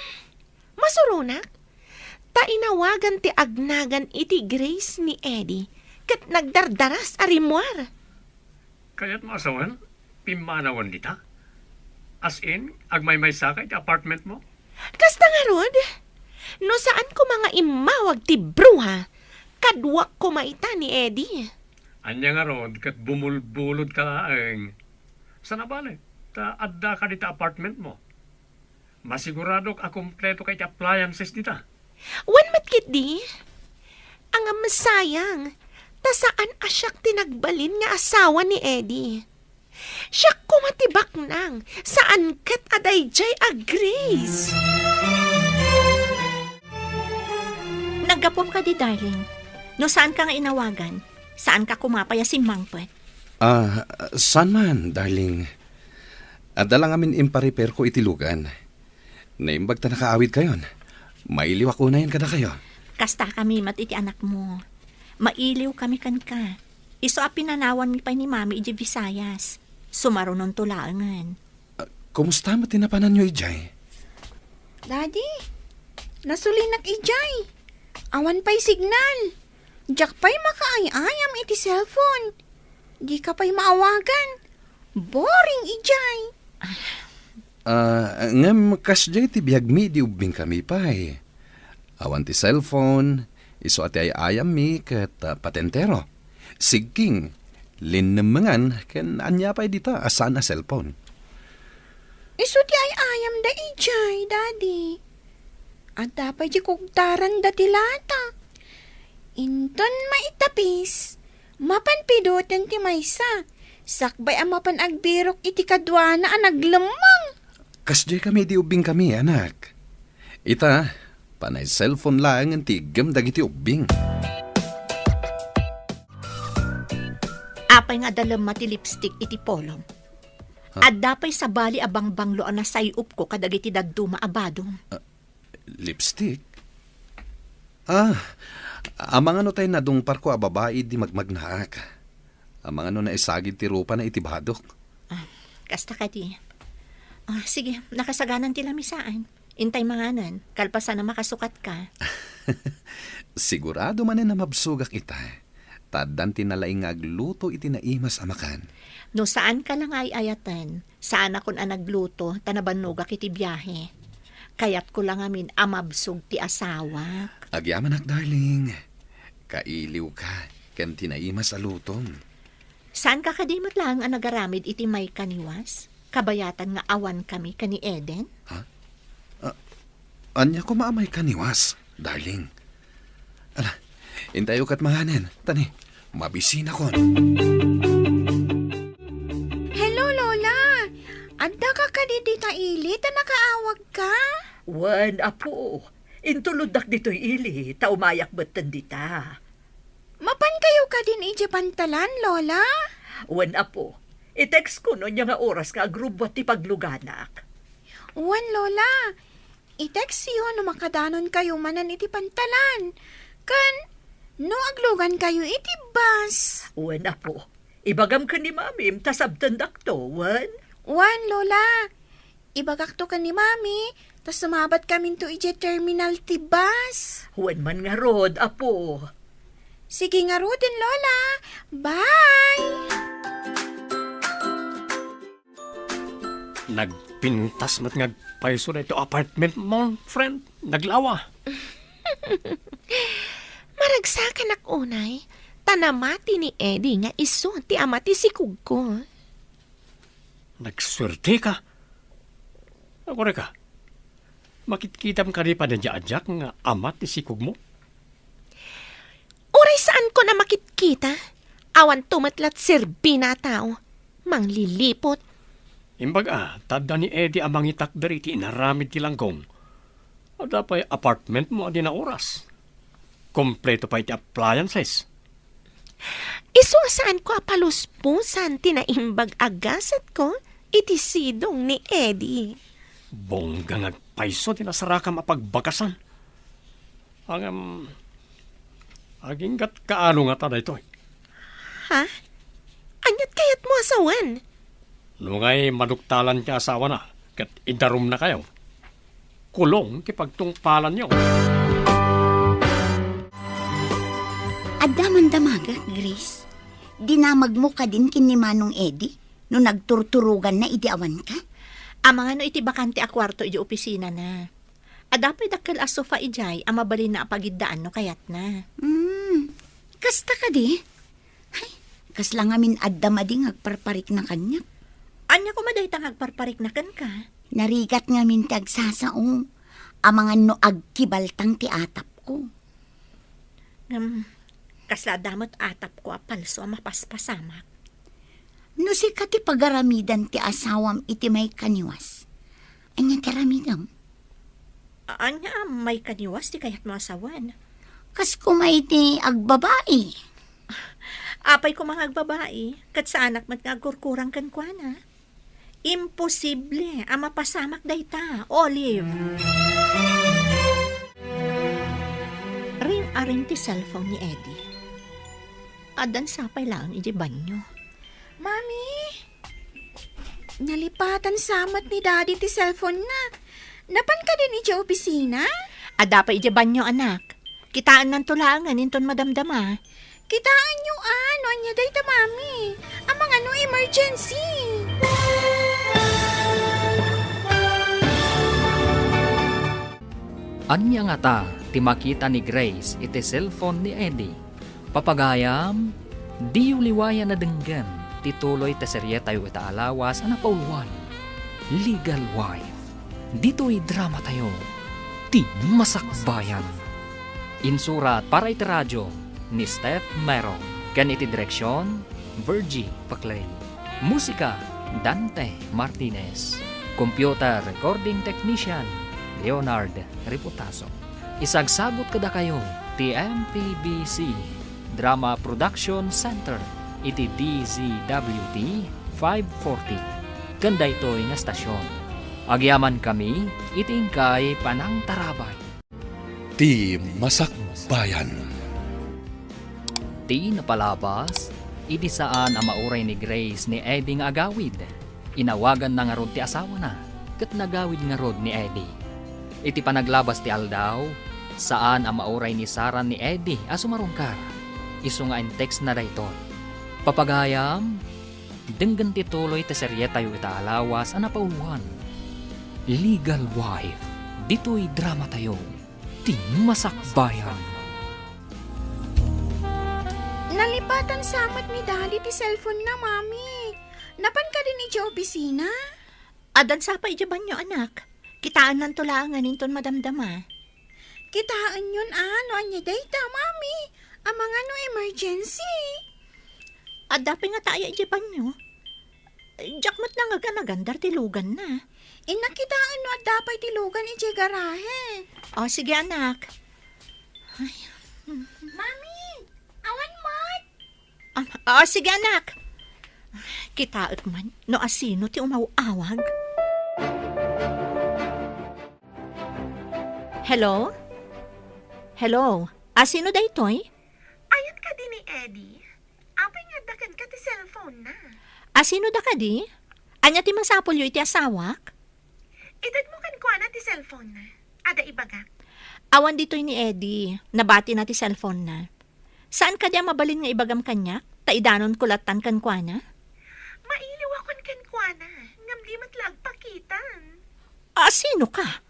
masurunak? Ta inawagan ti agnagan iti Grace ni Eddie kat nagdardaras a rimuar. Kaya't maasawan, pimanawan dita. As in, agmay-may saka iti apartment mo? Kasta nga rod, no saan ko mga imawag ti bruha, kadwak ko maita ni Eddie. Anya nga rod, kat bumulbulod ka laang. Sana bale, ta adda ka dita apartment mo. Masiguradok a kompleto kay ti appliances dita. Wan matkit di, ang masayang, ta saan asyak tinagbalin nga asawa ni Eddie. Siya kumatibak nang, saan kat aday jay agris? Naggapom ka di, darling. No saan ka nga inawagan? Saan ka kumapaya si Mangpet? Saan man, darling? Adala ngamin impa-repair ko itilugan. Naimbag ta nakaawid kayon. Mailiw ako na yan kada kayo. Kasta kami mat iti anak mo. Mailiw kami kan ka. Iso a pinanawan mi pa ni Mami iti Visayas. Sumaro nun tulaangan. Kumusta mo tinapanan nyo, Ijay? Daddy, nasulinak ijay. Awan pa'y signal. Diyak pa'y makaayayam iti cellphone. Di ka pa'y maawagan. Boring ijay. Ngam kasjay ti biyag mi di ubing kami pa eh. Awan ti cellphone, iso ati ay ayam mi kat patentero. Sigking, linnemangan ken anya pa dita asan a cellphone. Iso ti ay ayam da ijay, Daddy. At dapat di kugtaran da tilata. Inton maitapis. Mapanpidoten ti maysa. Sakbay ang mapan agbirok iti kadwana ang naglamang. Kasjay kami di ubing kami, anak. Ita, panay cellphone lang ang tigam dagiti ubing. Apay nga dalam mati lipstick iti polong. At dapay sa bali abang banglo na sayup ko kadagiti daduma abadong. Lipstick? Amang ano tayo nadungpar ko a babae di magmagnaak. Amang ano na isagid ti rupa na itibadok. Kasta ka di. Sige, nakasaganan ti lamisaan. Intay manganan, kalpasan na makasukat ka. Sigurado man na mabsugak ita. Tadan tinalaing agluto iti naimas amakan. No saan ka lang ay ayatan, saan akon ang nagluto, tanabanugak iti biyahe. Kayat ko lang amin amabsog ti asawa. Agyaman ak, darling. Kailiw ka, ken tinaimas a lutom. Saan ka kadimot lang ang nagaramid iti may kaniwas? Kabayatan nga awan kami kani Eden? Anya ko maamay kaniwas, darling. Ala, intayo kat manganen. Tani, mabisina kon. Hello, Lola. Adda ka kadidita ili, ta nakaawag ka? Wan, apo. Intuludak dito'y ili, taumayak ba't tandita? Mapan kayo ka din ije pantalan, Lola? Wan, apo. I-text ko no niya nga oras ka agrubot ti pagluganak. Wan, Lola. I-text siyo no makadanon kayo manan iti pantalan. Kan, no aglugan kayo iti bus. Wan, apo. Ibagam ka ni mamim, tasabtandak to, wan? Wan, Lola. Ibagak to ka ni Mami, tas sumabat kami to ije terminal ti bus. Wan man nga rod, apo. Sige nga Ruden, Lola. Bye! Nagpintas mo't ngagpaiso na ito apartment mo, friend. Naglawa. Maragsakan ak unay, tanamati ni Eddie nga iso ti amati si Kugko. Nagswerte ka. Ako ka. Makitkitam ka rin pa na dyan nga amat ni sikog mo. Uray saan ko na makitkita? Awan tumatlat sirbi na tao. Manglilipot. Imbaga, tada ni Eddie amang itak dari ti inaramid ti langgong. O dapay apartment mo adi na oras. Kompleto pa iti appliances. Iso saan ko apaluspusan tinaimbag agasat ko iti sidong ni Eddie. Bongga nagpaiso tinasaraka mapagbakasan. Aging gat kaano nga tada ito. Ha? Anyat kayat mo asawan? Nungay maduktalan ka asawa na, kat idarum na kayo. Kulong ti pagtungpalan niyo. Adaman damaga, Grace. Dinamag mo ka din kin ni Manong Eddie no nagturturugan na idiawan ka? Amang ano iti bakante a kwarto iti opisina na. Adapay dakkel a sofa ijay, amabalin na apagidaan no kayat na. Kasta ka di? Ay, kas lang amin addama di ngagparparik na kanya. Anya ko maday tang agparparik na kan ka? Narigat nga min ti agsasaong. Amangan no agkibaltang ti atap ko. Kasla damot atap ko a palso a mapaspasamak. No si ka ti pagaramidan ti asawam iti may kaniwas. Anya ti ramidam? Anya, may kaniwas di kayat mo asawan. Kas kumay ti agbabae. Apay ko mga agbabae, kat sa anak mat nga kurkurang kankwana. Imposible, ang mapasamak dayta, Olive. Ring-aring ti cellphone ni Eddie. Adan sapay lang iti banyo. Mami, nalipatan samat ni Daddy ti cellphone na. Napan ka din iti opisina? Ada pa iti banyo, anak. Kitaan ng tulangan, inton madamdama. Kitaan nyo ano, anya day ta, Mami. Amang ano, emergency. Anya nga ta, ti makita ni Grace iti cellphone ni Eddie. Papagayam, di liwaya na denggan, tituloy ta serye tayo ita alawas ana pauluan. Legal Wife. Dito'y drama tayo. Ti Masakbayan. Insurat para iti radyo ni Steph Mero. Kan iti direksyon, Virgie Paclay. Musika, Dante Martinez. Computer Recording Technician, Leonard Reputaso. Isagsagot kada kayo, TMPBC Drama Production Center, iti DZWT 540. Kanda ito'y nga stasyon. Agyaman kami, itingkay panang tarabay. Ti Masakbayan. Ti napalabas, idi saan ang mauray ni Grace ni Eddie nga agawid. Inawagan na nga rod ti asawa na, kat nagawid nga rod ni Eddie. Iti panaglabas ti aldaw, saan ang mauray ni Sarah ni Eddie asumarungkar. Isu nga in text na dayto. Papagayam, denggan ti tuloy ti serye tayo ita alawas ana pauluan. Legal Wife. Dito'y drama tayo. Ti Masakbayan. Nalipatan samat ni Daddy ti cellphone na, Mami. Napan ka din iti opisina? Adan sapay iti banyo, anak. Kitaan ng tulangan, inton madamdama. Kitaan yun ano, anya day ta, Mami. Amang ano, emergency. Ada pa nga tayo iti banyo. Jakmat na nga ganagandar tilugan na. Inakitaan no at dapat tilugan iti garahe. O, sige, anak. Mami, awan mat. O, sige, anak. Kitaat man, no asino ti umawawag. Hello? Hello? Asino da ito'y? Ayat ka din ni Eddie. Apay nga dakan ka ti cellphone na. Asino da ka di? Anya ti masapol yu iti asawak? Idad mo kan kuha na ti cellphone na. Ada ibaga. Awan dito'y ni Eddie. Nabati na ti cellphone na. Saan ka diya mabalin nga ibagam kanya? Taidanon kulatan kan kwa na? Mailiwakon kan kuha na. Ngam di matlag pakitan. Asino ka?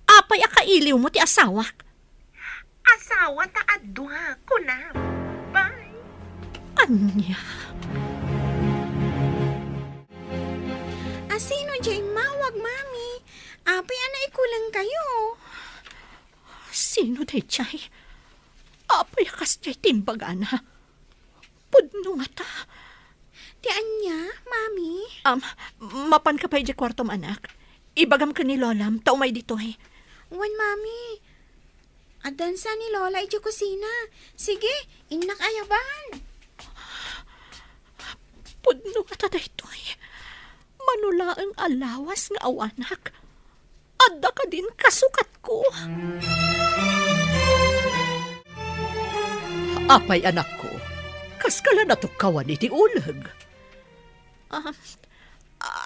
Apay akailiw mo ti asawak? Asawa ta adwa. Kunam. Bye. Anya? Asino dyan mawag, Mami? Apay ana ikulang kayo. Sino day chay? Apay akas chay timbaga na. Pudno nga ta. Ti anya, Mami? Mapan ka pa iti kwartom, anak. Ibagam ka ni Lolam, taumay dito eh. Wan, Mami. Adan sa ni Lola iti kusina. Sige, inak ayaban. Pudno nga ta dito eh. Manula ang alawas nga awanak. Adda ka din kasukat ko. Apay anak ko, kaskala na tukawan iti ulag.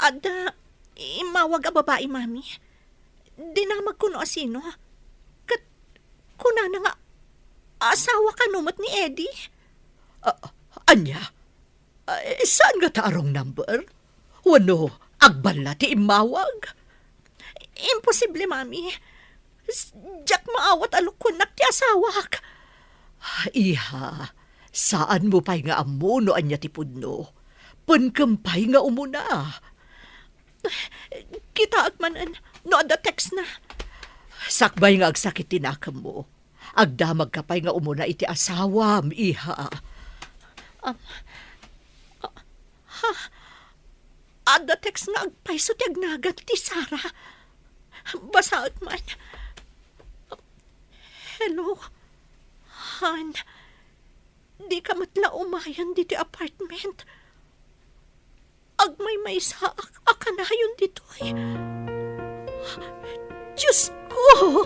Ada, imawag a babae, Mami. Dinamag ko no asino. Kat, kuna na nga, asawa ka numot ni Eddie. Anya, saan nga taarong number? Wano, agbala ti imawag? Imposible, Mami. Diyak maawat alukunak ti asawak. Iha, saan mo pa'y nga amuno anya ti pudno? Pankampay nga umuna. Kita agmanan, no ada text na. Sakbay nga agsakit tinakam mo. Agdamag ka pa'y nga umuna iti asawam, iha. Ada text nga agpay so tiagnagan ti Sara. Basaot man. Hello, Han. Di ka matla umayan diti apartment. Agmay sa akanayon dito ay. Diyos ko!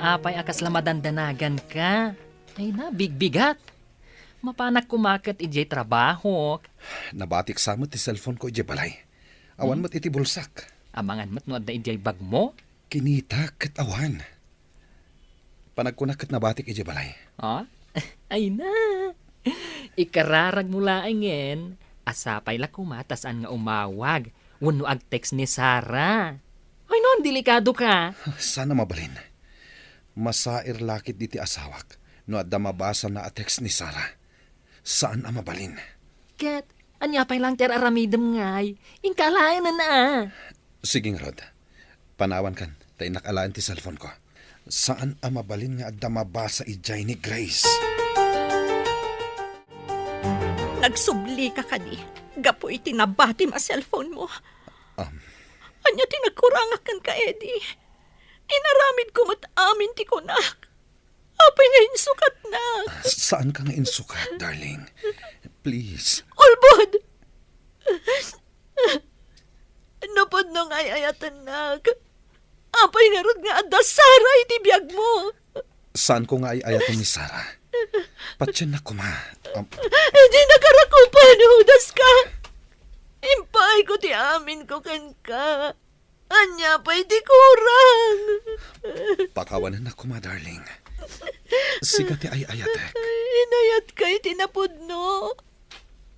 Apay akas lamadandanagan ka. Ay na, bigbigat. Mapanak kumakat ijay trabaho. Nabatik sa mo ti cellphone ko ije balay. Awan mo't iti bulsak. Amangan mo't no da ijay bag mo. Kinita ket awan. Panagkunak ket nabatik ije balay. Ah? Ay na. Ikararag mula angin. Asapay la kumatasan nga umawag. Wano ag text ni Sara. Ay non, delikado ka. Sana mabalin. Masair lakit diti asawak. No adda mabasa na a text ni Sara. Saan ang mabalin? Ket, anya pay lang ter aramidem ngay. Ingkalayan na na. Sige nga, Rod. Panawan kan. Tayo nakalaan ti cellphone ko. Saan ang mabalin nga adda mabasa ijay ni Grace? Nagsubli ka kadi. Gapo iti nabati ma cellphone mo. Um, Anya tinagkurangakan ka, Eddie. Inaramid ko mat amin ti kunak. Apay nga insukat na. Saan ka nga insukat, darling? Please. Ulbod! Napod nang ayayatan nag. Apay nga rod nga adda Sara iti biyag mo. Saan ko nga ay ayatan ni Sara? Patyan na kuma. Hindi nakarakupan, hudas ka. Impay ko ti amin ko kan ka. Anya pa'y di kurang. Pakawanan na kuma, darling. Siga ti ay ayatek. Inayat kay tinapod no.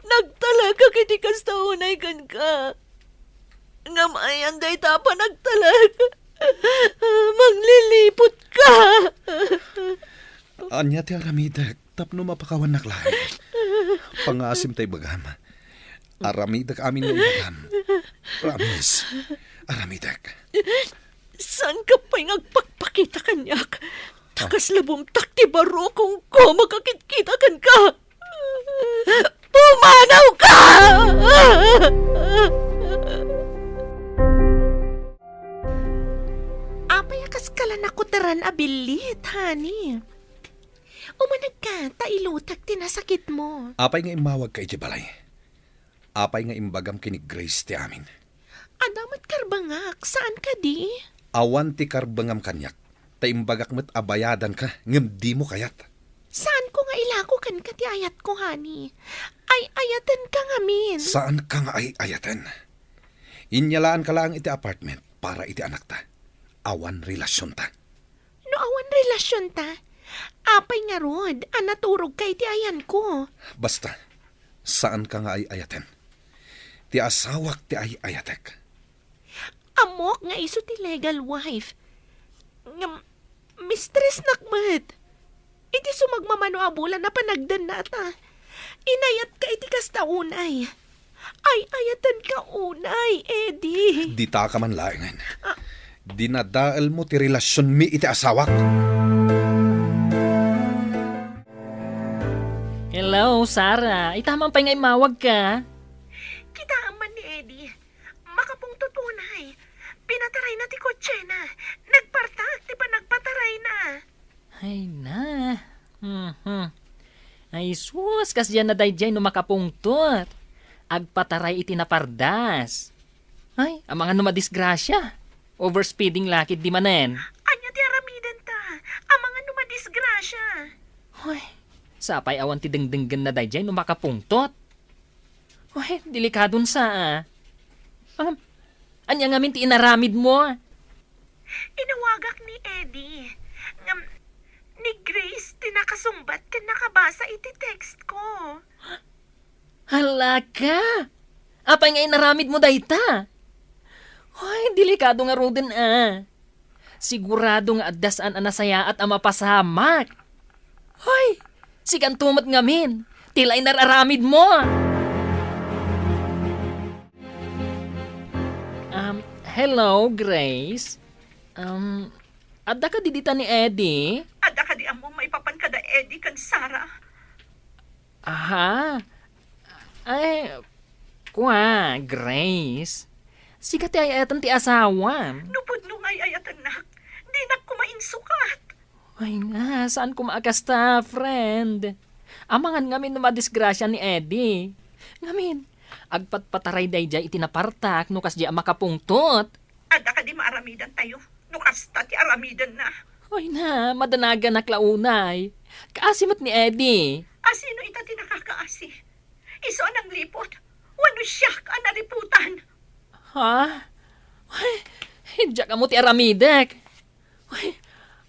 Nagtalaga kiti kastaunay kan ka. Ngamayan day tapa nagtalaga. Manglilipot ka. Anya ti aramidek. Tapno mapakawan naklahay. Pangasim tay bagam. Aramidek amin nga ibagam. Promise. Aramidek. San ka pa'y ngagpagpakita kanyak? Takas labong takti baro kung ko makakit-kita kan ka. Pumanaw ka! Apay akas kalan ako taran abilit, honey. Umanag ka, tailutag tinasakit mo. Apay nga imawag ka iti balay. Apay nga imbagam kini Grace ti amin. Adamat karbangak, saan ka di? Awan ti karbangam kanyak. Ta imbagak met abayadan ka. Ngem di mo kayat. Saan ko nga ilako kan ka ti ayat ko, honey? Ay ayatan ka nga min. Saan ka nga ay ayatan? Inyalaan ka lang iti apartment para iti anak ta. Awan relasyon ta. No awan relasyon ta. Apay nga rod, anaturog kay ti ayan ko. Basta, saan ka nga ay ayaten? Ti asawak ti ay ayatek. Amok nga iso ti legal wife. Mistress nakmat. Iti sumagmamano abulan na panagdan nata. Inayat ka iti kastaunay. Ay ayatan ka unay, Eddie. Di ta ka man laingan. Dinadaal mo ti relasyon mi iti asawak. Hello, Sara. Itamang pa nga imawag ka. Kita man ni Eddie. Makapong tutunay. Pinataray na ti kotse na. Nagpartak, ti pa nagpataray na. Ay na. Ay sus, kas dyan na day no makapungtot. Agpataray iti napardas. Ay, ang mga numadisgrasya. Overspeeding lakit di manen. Anya ti aramidan ta. Ang mga numadisgrasya. Ay, sapay awan ti dengdenggan na day no makapungtot. Ay, delikadon sa anya ngamin ti inaramid mo. Inawagak ni Eddie. Ni Grace, tinakasumbat ka nakabasa iti text ko. Hala ka! Apay nga inaramid mo dayta. Ay, delikado nga roden Sigurado nga addasaan anasaya at amapasamak. Ay, sikan tumat ngamin. Tilay nararamid mo. Hello, Grace. Adda ka didita ni Eddie? Ada ka di amo maipapan ka da Eddie kan Sara. Aha. Ay, kuha, Grace. Sikat ay ayatan ti asawan. Nupod nung ay anak, di na kumain sukat. Ay nga, saan ko maakasta, friend? Amangan ngamin na madisgrasya ni Eddie. Ngamin, agpatpataray day jay itinapartak no kas di makapungtot. Ada ka di maaramidan tayo. Nukasta ti aramidan na. Ay na, madanaga na klaunay. Kaasimat ni Eddie. Asino ita ti nakakaasi? Iso anang lipot. Wano siyak ang naliputan. Ha? Ay, hindi ka mo ti aramidek. Ay,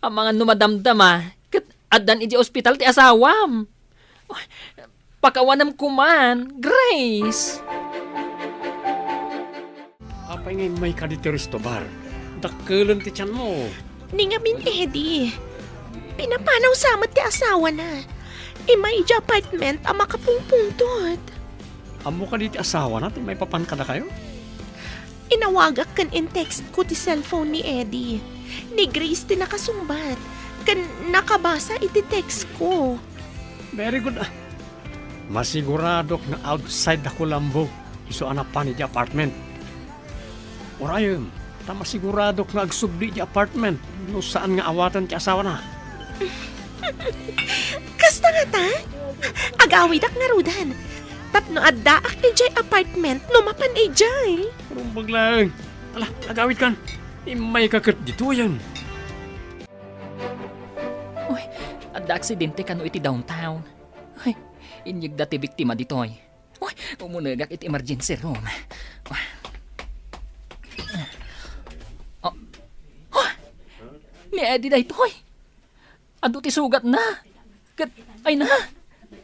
ang mga numadamdam kat adan iti ospital ti asawam. Ay, pakawanam kuman, Grace. Apa ngayon may kaditeris to bar? Dakkelan ti tiyan mo. Ningamin, Eddie. Pinapanaw samat ti asawa na. Imay di apartment ang makapungpungtot. Amo ka diti asawa natin, may papan ka na kayo? Inawagak kan in text ko ti cellphone ni Eddie. Ni Grace ti nakasumbat. Kan nakabasa iti text ko. Very good. Masiguradok na outside na kulambo. Iso anak pa ni di apartment. Orayom, ta masiguradok na agsubli di apartment. No saan nga awatan ti asawa na. Kasta nga ta? Agawidak nga rudan. Tapno addaak ti jay apartment no mapan jay. Rumbag lang. Ala, agawit kan. May kakit dito yan. Uy, adda aksidente ka no iti downtown. Ay, inyig dati biktima ditoy. Uy, umunagak iti emergency room. Uy. Oh. Oh. Ni Eddie da itoy. Ando ti sugat na. Ay na.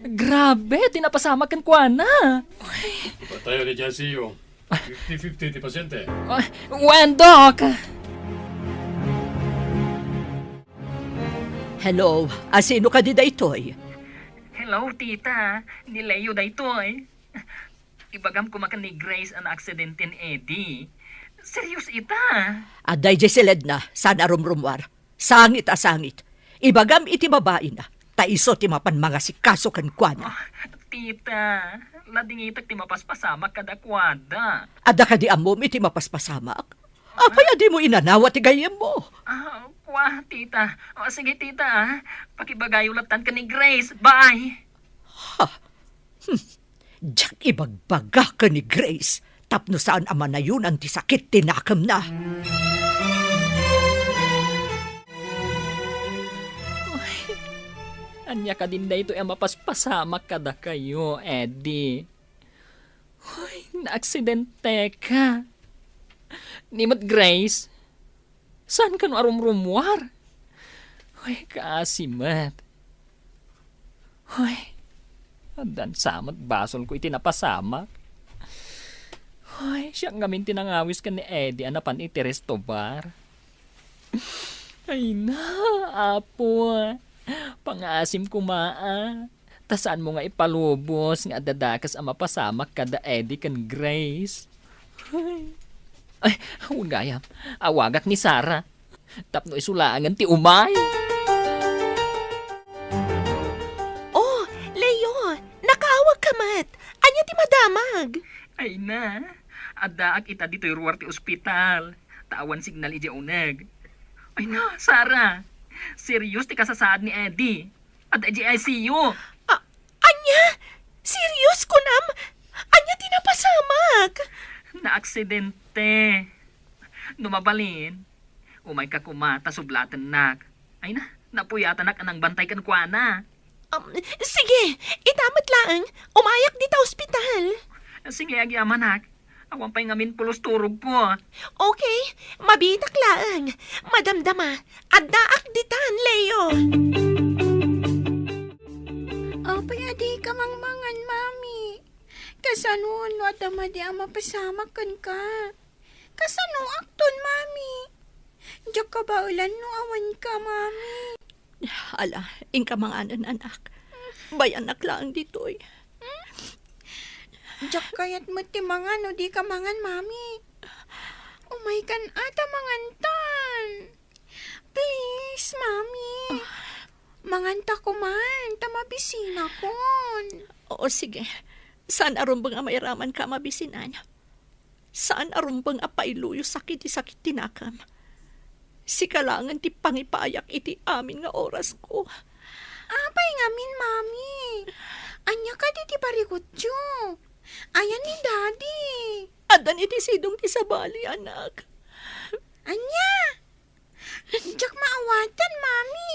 Grabe, tinapasamak kan kwa na. Patayo ni Jessiyo. 50-50 ti pasyente. Ay, when, Doc? Hello, asino ka di daytoy? Hello, tita. Ni Leo da itoy. Ibagam kumakan ni Grace ang aksidente ni Eddie. Serious ita. Aday di silid na, sana rumrumwar. Sangit a sangit. Ibagam iti babae na. Taiso ti mapan mga sikaso kan kwana. Tita, ladingitak ti mapaspasamak kada kwada. Ada ka di amom iti mapaspasamak. Apay adi mo inanawa ti gayem mo. Kwa, tita. O, sige, tita. Pakibagayulatan ka ni Grace. Bye. Diyak ibagbaga ka ni Grace. Tapno saan ama na yun ang tisakit tinakam na. Anya ka din da ito ang mapaspasamak kada kayo, Eddie. Hoy, na-aksidente ka. Nimot Grace, saan ka no arumrumwar? Hoy, kaasimat. Hoy, adan samat basol ko iti napasamak. Hoy, siya ngamin tinangawis ka ni Eddie anapan iti resto bar. Ay na, apo. Pangasim kumaa. Tasaan mo nga ipalubos nga dadakas ang mapasamak kada Eddie kan Grace. Ay, ugayam. Awagak ni Sarah. Tapno isulangan ti umay. Oh, Leo, nakaawag ka mat. Anya ti madamag. Ay na, adaak ita dito ruwar ti ospital. Tawan signal ija uneg. Ay na, Sarah. Serious ti kasasaad ni Eddie. At ICU. Anya? Serious ko nam? Anya ti napasamak? Na-aksidente. Numabalin. Umay ka kumata sublatan nak. Ay na, napuyatan nak anang bantay kan kuana. Sige, itamat lang. Umayak di ta ospital. Sige, agyaman nak. Awan pa'y ngamin pulos turog ko. Okay, mabitak lang. Madamdama, addaak ditan, Leo. Apay adi ka mangmangan, mami. Kasano no adama di ang mapasamakan ka. Kasano akton, mami. Diyak ka ba ulan no awan ka, mami. Ala, ingka mga anak. Bayanak lang ditoy. Diyak kayat mo ti mangan no di ka mangan, mami. Umay kan ata mangantan. Please, mami. Manganta ko man, tamabisina kon. Oo, sige. Saan arumbang mairaman ka mabisinan? Saan arumbang apailuyo sakit tinakam? Si kalangan ti pangipayak iti amin nga oras ko. Apay ngamin, mami. Anya ka di ti parikutyo. Ayan ni daddy. Adan iti sidong ti sabali, anak. Anya? Diyak maawatan, mami.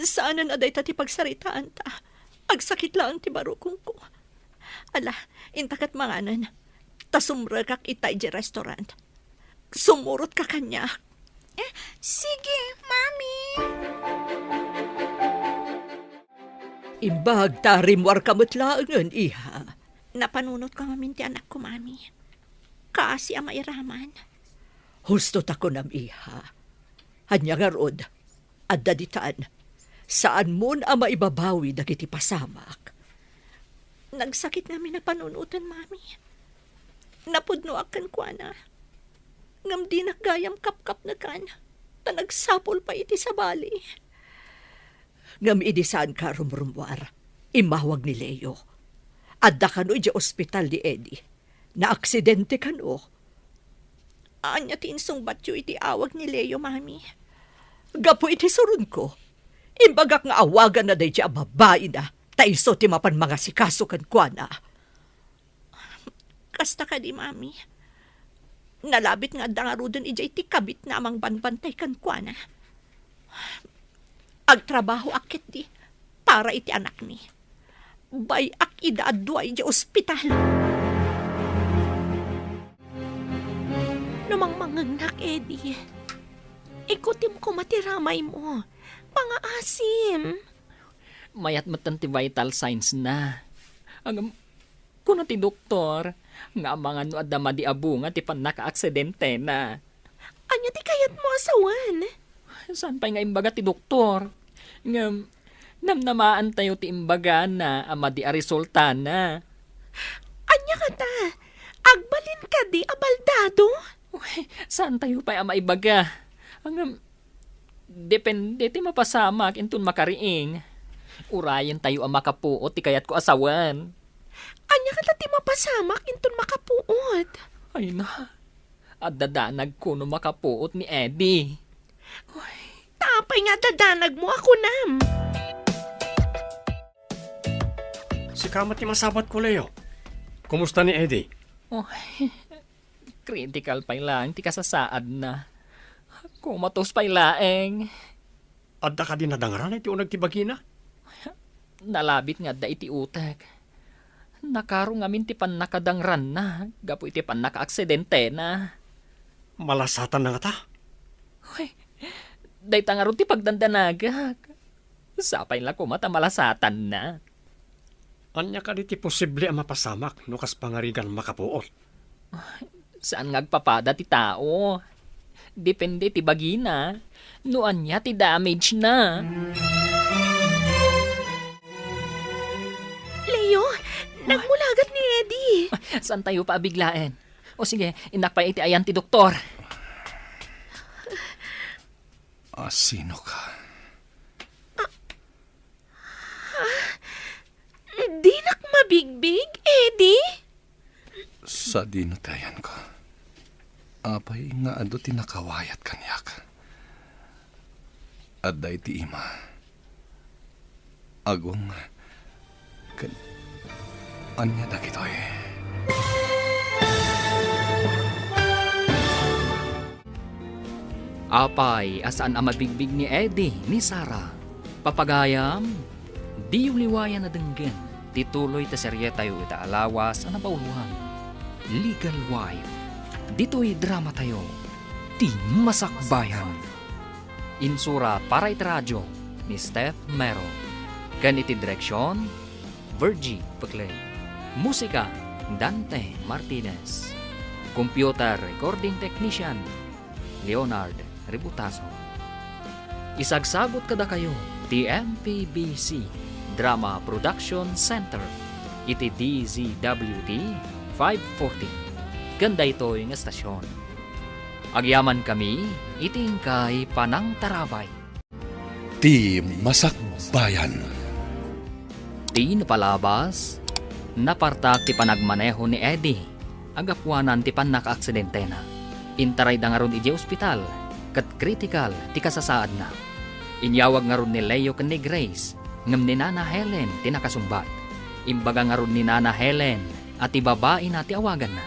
Saan na day ti pagsaritaan ta? Agsakit lang ti barukong ko. Ala, intakat manganan. Tasumra kak itay di restaurant. Sumurot ka kanya. Sige, mami. Imbag tarimwar kamutlaangan, iha. Napanunot ka maminti anak ko, mami. Kasi ang mairaman. Husto tako nam, iha. Hanya nga rod, at daditaan, saan mo na maibabawi dagiti pasamak? Nagsakit namin na panunutan, mami. Napudno akan kwa na. Ngam di naggayam kapkap na kan. Ta nagsapol pa iti sa bali. Ngam idisaan ka rumrumwar, imawag ni Leo. Adda kano di ospital ni Eddie. Na aksidente kano. Anya tinsong batyo iti awag ni Leo, mami. Gapo iti surun ko. Imbagak nga awagan na day di babae na. Taiso ti mapan mga sikaso kan kwa na. Kasta ka di, mami. Nalabit nga dangarudon ijay ti kabit na amang banbantay kan kwa na. Agtrabaho akit di para iti anak ni. Bay ak idaadway di ospital. Namang mangangnak, Eddie. Ikutim ko matiramay mo. Pangaasim. Mayat matan ti vital signs na. Ang kuno ti doktor, nga mga no adama di abu nga ti pan naka-aksidente na. Anya ti kayat mo asawan? Saan pa nga imbaga ti doktor? Nga namnamaan tayo ti imbaga na ama di a resulta na. Anya ka ta? Agbalin ka di abaldado? Uy, saan tayo pa ama ibaga? Ang depende ti mapasamak intun makariing. Urayan tayo ang makapuot ti kayat ko asawan. Anya ka ti mapasamak intun makapuot? Ay na, at dadanag ko no makapuot ni Eddie. Tapay nga dadanag mo ako nam. Si kamat ni masabat ko, Leo. Kumusta ni Eddie? Critical pa lang, ti kasasaad na. Kumatos pa laeng. Adda ka din nadangaran iti unag tibagi na? Nalabit nga da iti utek. Nakaro ngamin ti pan nakadangran na. Gapo iti pan naka-aksidente na. Malasatan na nga ta. Day tangaro ti pagdandanagak. Sapay lang kumata malasatan na. Anya ka di ti posible ang mapasamak no kas pangarigan makapuot. Saan ngagpapada ti tao? Depende ti bagina. Noan niya ti damage na. Leo, nagmulagat ni Eddie. Saan tayo pa abiglaen? O sige, inakpay iti ayan ti doktor. Sino ka? Di nak mabigbig, Eddie? Sa dinutayan ko. Apay nga ado tinakawayat kanyak. Adday ti ima. Agwang anya da kitoy. Apay, asaan ang mabigbig ni Eddie, ni Sarah. Papagayam, di uliwayan na denggen. Tituloy ta serye tayo ita alawas ang napauluhan. Legal Wife. Dito'y drama tayo. Ti Masakbayan. Insura para iti radyo ni Steph Mero. Ganiti direksyon, Virgie Peclay. Musika, Dante Martinez. Computer recording technician, Leonard Ributaso. Isagsagot kada kayo, TMPBC Drama Production Center. Iti DZWT 540. Ganda ito yung estasyon. Agyaman kami, iting kay Panang Tarabay. Ti Masakbayan. Di napalabas, napartak ti panagmaneho ni Eddie. Agapwanan ti pan nakaaksidente na. Intaray da nga ron iti ospital, kat critical ti kasasaad na. Inyawag nga ron ni Leo ken ni Grace, ngam ni Nana Helen ti nakasumbat. Imbaga nga ron ni Nana Helen at ti babae na ti awagan na.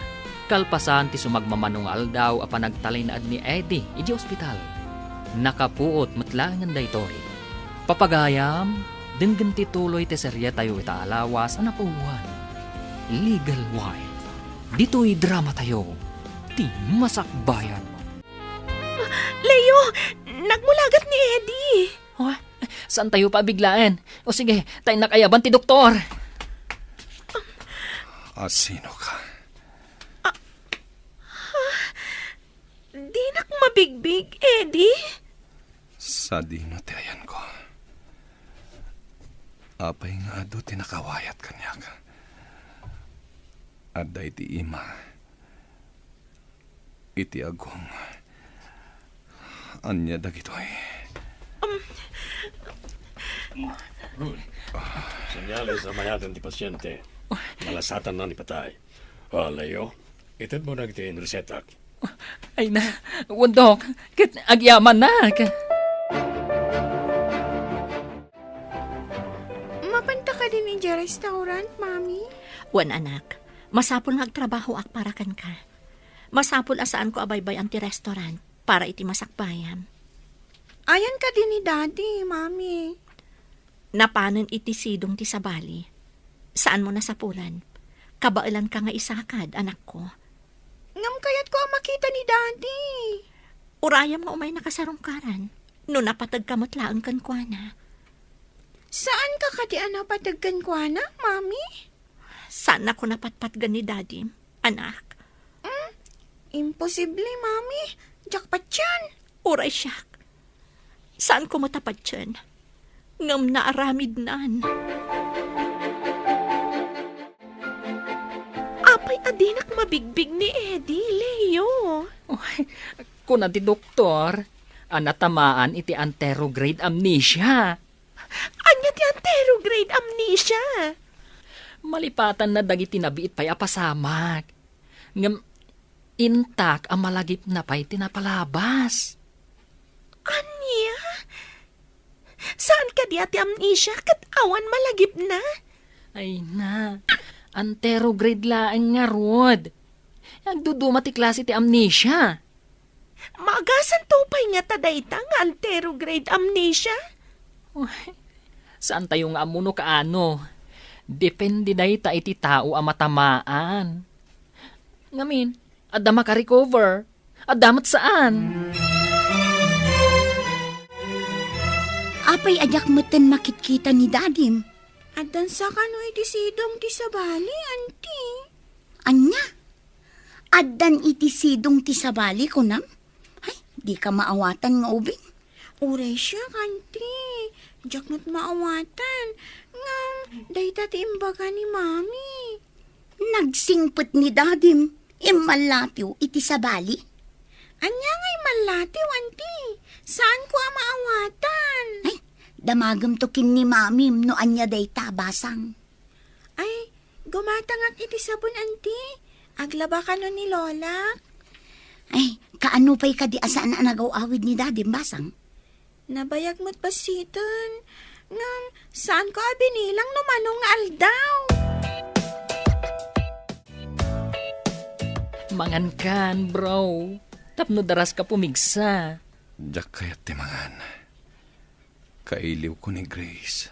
Kalpasan ti sumagmamanungal daw a panagtalay na ad ni Eddie iti ospital. Nakapuot matlangan da itoy. Papagayam, dinggan ti tuloy ti serye tayo itaalawas ang napuluhan. Legal Wife. Dito'y drama tayo. Ti masakbayan. Leo, nagmulagat ni Eddie. Oh, saan tayo pabiglaan? O sige, tayo nakayaban ti doktor. Sino ka? Di nak mabigbig, Eddie. Sa dino ti ayan ko. Apay nga ado tinakawayat kanya ka. Aday ti ima. Iti agong. Anya dagitoy. Senyales na mayatan ti pasyente. Malasatan na ni patay. Leo, itad mo na iti resetak. Ay na, wundok, kit agyaman na. Mapanta ka din in restaurant, Mami? Wan anak, masapul nga agtrabaho ak para kan ka. Masapul asaan ko abaybay ang ti restaurant para iti masakbayam. Ayan ka din ni Daddy, Mami. Napanon iti sidong ti sabali. Saan mo nasapulan? Kabailan ka nga isakad, anak ko. Ngam kayat ko ang makita ni Daddy. Urayam nga umay nakasarungkaran. No napatag kamot laang kan kwa na. Saan ka kadi napatagkan ko na, Mami? Saan ako napatpatgan ni Daddy, anak? Imposible, Mami. Jakpat yan. Uray siyak. Saan ko matapat dyan? Ngam naaramid naan. Apay adinak mabigbig ni Eddie, Leo. Kuna ti doktor, anatamaan iti anterograde amnesia. Anya ti anterograde amnesia. Malipatan na dagiti nabiit pa'y apasamak. Ngam, intak ang malagip na pa'y tinapalabas. Anya? Saan ka di ati amnesia kat awan malagip na? Ay na, anterograde laang nga rod. Nagduduma ti klase ti amnesia. Maagasan tupay nga tadayta nga anterograde amnesia? Saan tayo nga amuno kaano? Depende dayta iti tao ang matamaan. Ngamin, adda maka-recover. Adamat saan? Apay ajak meten makitkita ni Dadim. Adan sa kano iti sidong ti sabali, Auntie. Anya? Addan iti sidong ti sabali ko nam? Ay, di ka maawatan nga ubing. Uray siya, Auntie. Jak not maawatan. Ngam, dayta ti imbaga ni Mami. Nagsingpet ni Dadim. Imalatiw iti sabali. Anya nga'y malatiw, Auntie. Saan ko ang maawatan? Ay, damagam to kin ni Mamim no anya dayta basang. Ay, gumatangak iti sabon, Auntie. Aglaba ka no ni Lola. Ay, kaano pa'y kadi asaan na nagaw-awid ni Dadim basang? Nabayag mo't pasiton. Ngam, saan ko abinilang no manong aldaw? Mangankan, bro. Tapno daras ka pumigsa. Diyak kayat timangan. Kailiw ko ni Grace.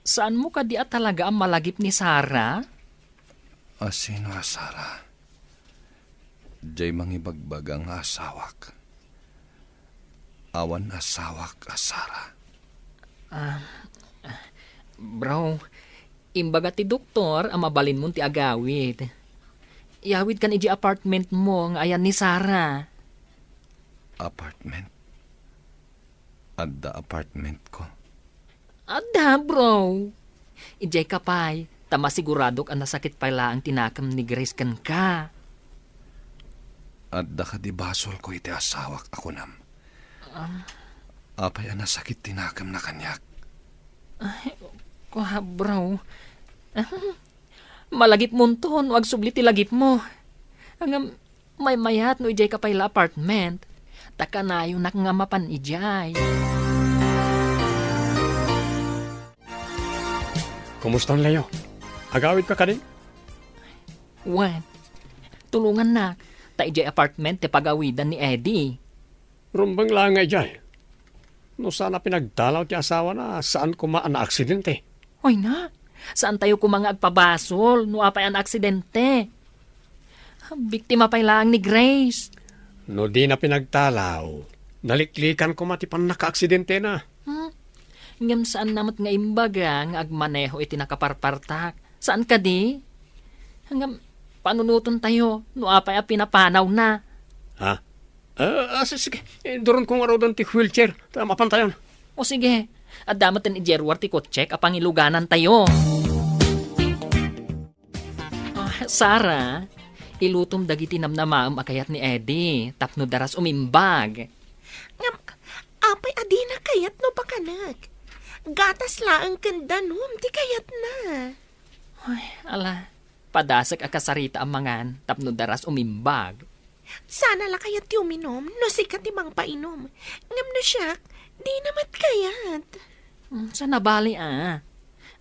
Saan mo ka di at talaga ang malagip ni Sarah? Sino asara? Diyay mangibagbaga ang asawak. Awan asawak asara. Bro, imbaga ti doktor ang mabalin mo ti agawid. Iawid kan iji apartment mo nga ayan ni Sarah. Apartment? Adda apartment ko. Ada, bro. Ijay kapay, tama siguradok ang nasakit pala ang tinakam ni Grace kan ka. Adda ka di basol ko iti asawak ako nam. Apay ang nasakit tinakam na kanyak. Kwa, bro. Malagip mo to, no agsubli ti lagip mo. Ang may mayat no ijay ka pa'y apartment. Taka na yung nakangamapan ijay. Kumusta ang Leo? Agawid ka din? What? Tulungan na. Ta ijay apartment ti pagawidan ni Eddie. Rumbang lang nga ijay. No sana pinagdalaw ti asawa na saan kumaan na aksidente. Hoy na, saan tayo kumanga agpabasol no apay an aksidente? Biktima pa'y lang ni Grace. No di na pinagdalaw, naliklikan ko matipan naka-aksidente na. Ngam saan namot nga imbaga nga agmaneho iti nakaparpartak. Saan ka di? Hanggang panunuton tayo no apay a pinapanaw na. Ha? Sige. Doon kong araw doon ti wheelchair. Mapan tayo. O sige, at damatin ijerwar ti kotchek apang iluganan tayo. Sara, ilutom dagiti namnamaam akayat ni Eddie, tapno daras umimbag. Ngam, apay adina kayat no pakanak. Gatas laang kanda num, ti kayat na. Ay, ala, padasak akasarita ang mangan, tapno daras umimbag. Sana la kayat ti uminom, no sikat ti mang painom. Ngam na siyak, di namat kayat. Sa nabali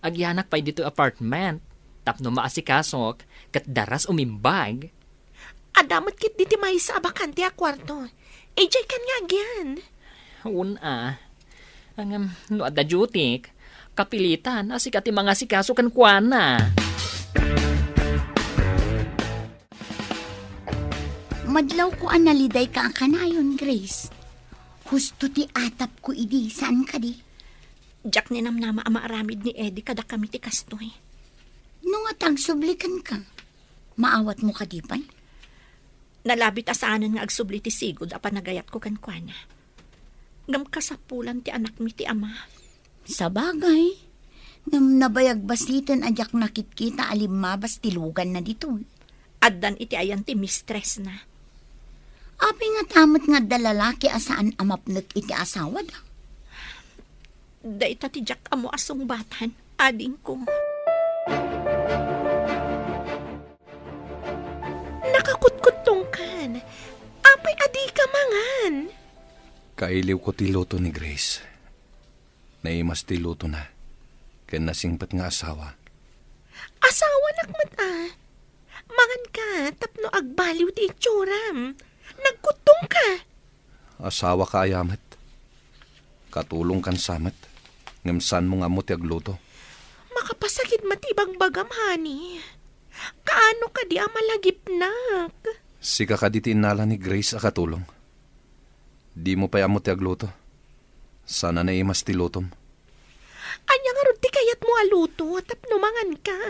agyanak pa'y dito apartment, tapno maasikasok, kat daras umimbag. Adamot kit di ti may sa abakan ti akwarto. Ejay kan nga agyan. Ang no adda jutik, kapilitan, asikat ti mga sikaso kan kuana. Madlaw ko analiday ka ang kanayon, Grace. Husto ti atap ko idi, saan ka di? Jack ni namnama ama aramid ni Eddie kada kami ti kastoy. Nung atang sublikan ka, maawat mo ka di pa'y? Nalabit asanan nga agsubli ti sigod apa nagayat ko kankwana. Ngam kasapulan ti anak mi ti ama. Sa bagay, ngam nabayag baslitan ajak nakitkita alimabas tilugan na dito. Addan iti ayan ti mistress na. Api nga tamot nga dalalaki asaan amapnag iti asawa da. Daita ti Jack amo asong batan, ading ko. Nakakutkutong kan. Apay adi ka mangan. Kailiw ko ti luto ni Grace. Naimas ti luto na. Kaya nasingpat nga asawa. Asawa nakmat Mangan ka, tapno agbaliw ti itsuram. Nagkutong ka. Asawa ka ayamat. Katulong kan samat. Ngamsan mo nga mo ti agluto. Makapasakit matibang bagam, honey. Kaano ka di amalagipnak? Sika ka di tinala ni Grace a katulong. Di mo pa mo ti agluto. Sana na imas ti lutom. Anya nga ron ti kayat mo aluto, tapno mangan ka.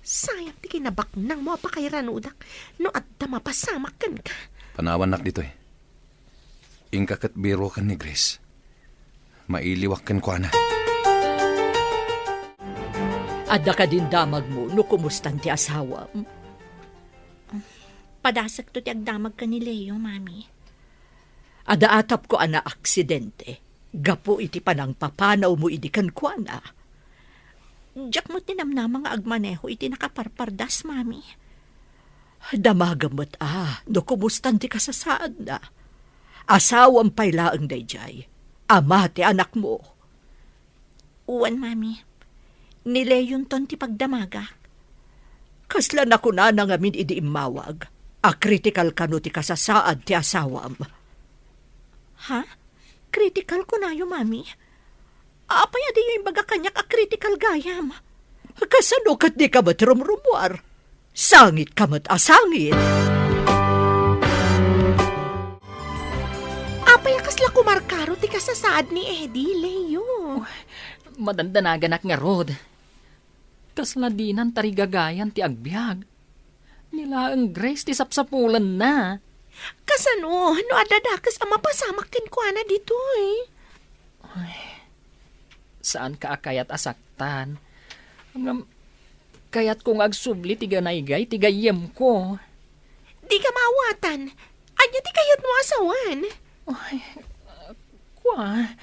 Sayang ti kinabaknang mo pa kay ranudak, no adda mapasamak kan ka. Panawanak dito Ingkakat biro kan ni Grace. Mailiwak kan ko na. Adda ka din damag mo, no kumustan ti asawa. Padasak to ti agdamag ka ni Leo, mami. Ada atap ko ana aksidente. Gapo iti panang papanaw mo idi kan kuana. Jack mo tinamnama nga agmaneho iti nakaparpardas, mami. Damagamot no kumustan ti kasasaad na. Asawang paylaang dayjay. Ama ti anak mo. Uwan, mami. Nileyon ton ti pagdamaga. Kasla na kuna na ngamin idi imawag. A critical kano ti kasasaad ti asawam. Ha? Critical ko na yung mami. Apay adi yung baga kanyak a critical gayam. Kasano kat di ka matrumrumuar? Sangit ka mat asangit. Apay kasla kumarkaro ti kasasaad ni Eddie, Leo. Madandanagan nga rod. Kasladinan tarigagayan ti agbyag. Nila ang Grace ti sapsapulan na. Kasano, no adadakas ang mapasamak kin ko na dito Saan ka akayat asaktan? Kayat kong agsubli ti ganaygay ti gayem ko. Di ka maawatan. Anya ti kayat mo asawan. Kwa,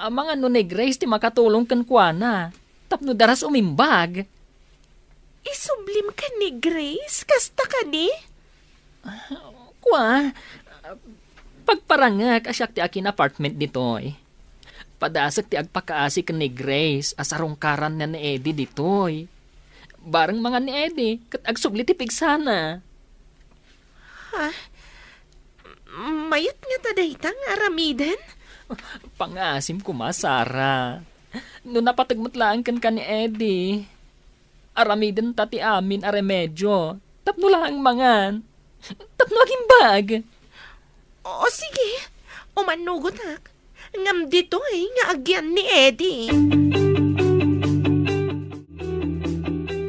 Amang ano ni Grace ti makatulong kan kuana. Tapno daras umimbag. Isublim ka ni Grace? Kasta ka ni? Kwa, pagparangak asyak ti akin apartment ditoy. Padasag ti agpakaasi kan ni Grace asarong karan na ni Eddie ditoy. Barang mga ni Eddie, kat agsubli ti pigsana. Mayat nga tadaytang aramiden? Pangasim ko masara. No napatagmatlaan kan ni Eddie. Aramiden tati amin a remedyo. Tapno lang mangan. Tapno aging bag. O sige, umanugot ak. Ngam dito nga agyan ni Eddie.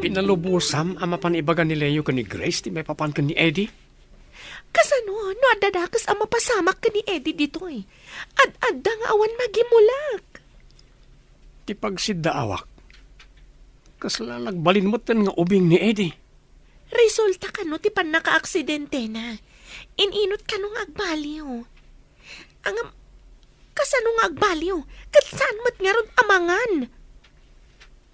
Pinalubusam ang mapanibagan ni Leo ka ni Grace ti may papan ka ni Eddie. Kasano, no adadakas ang mapasamak ka ni Eddie dito Ad-adda nga awan magimulak. Ti pagsidaawak. Kasla nagbalin mo nga ubing ni Eddie. Resulta ka no, ti pan naka-aksidente na. Ininot ka nung agbaliw. Ang kasano nga agbaliw? Kat saan mo't nga ron amangan?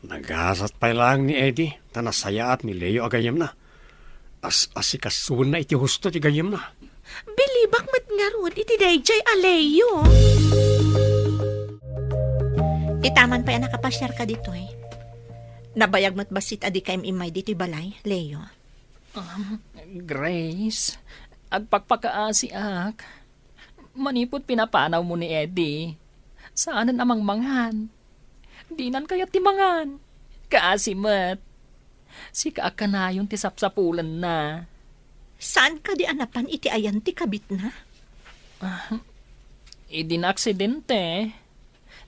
Nagasat pa lang ni Eddie, tanasaya at ni Leo agayam na. Asikasun na iti husto ti gayam na. Bilibak mo't nga ron, iti dayjay aleyo. Itaman pa yan nakapasyar ka dito Nabayag mo't basit adi kaim imay dito balay, Leo. Grace, agpagpakaasi ak. Manipot pinapanaw mo ni Eddie. Saanan amang manghan? Dinan kaya timangan. Kaasimat. Si kaakanayon ti sapsapulan na. Saan ka di anapan iti ayan ti kabit na? Idinaksidente.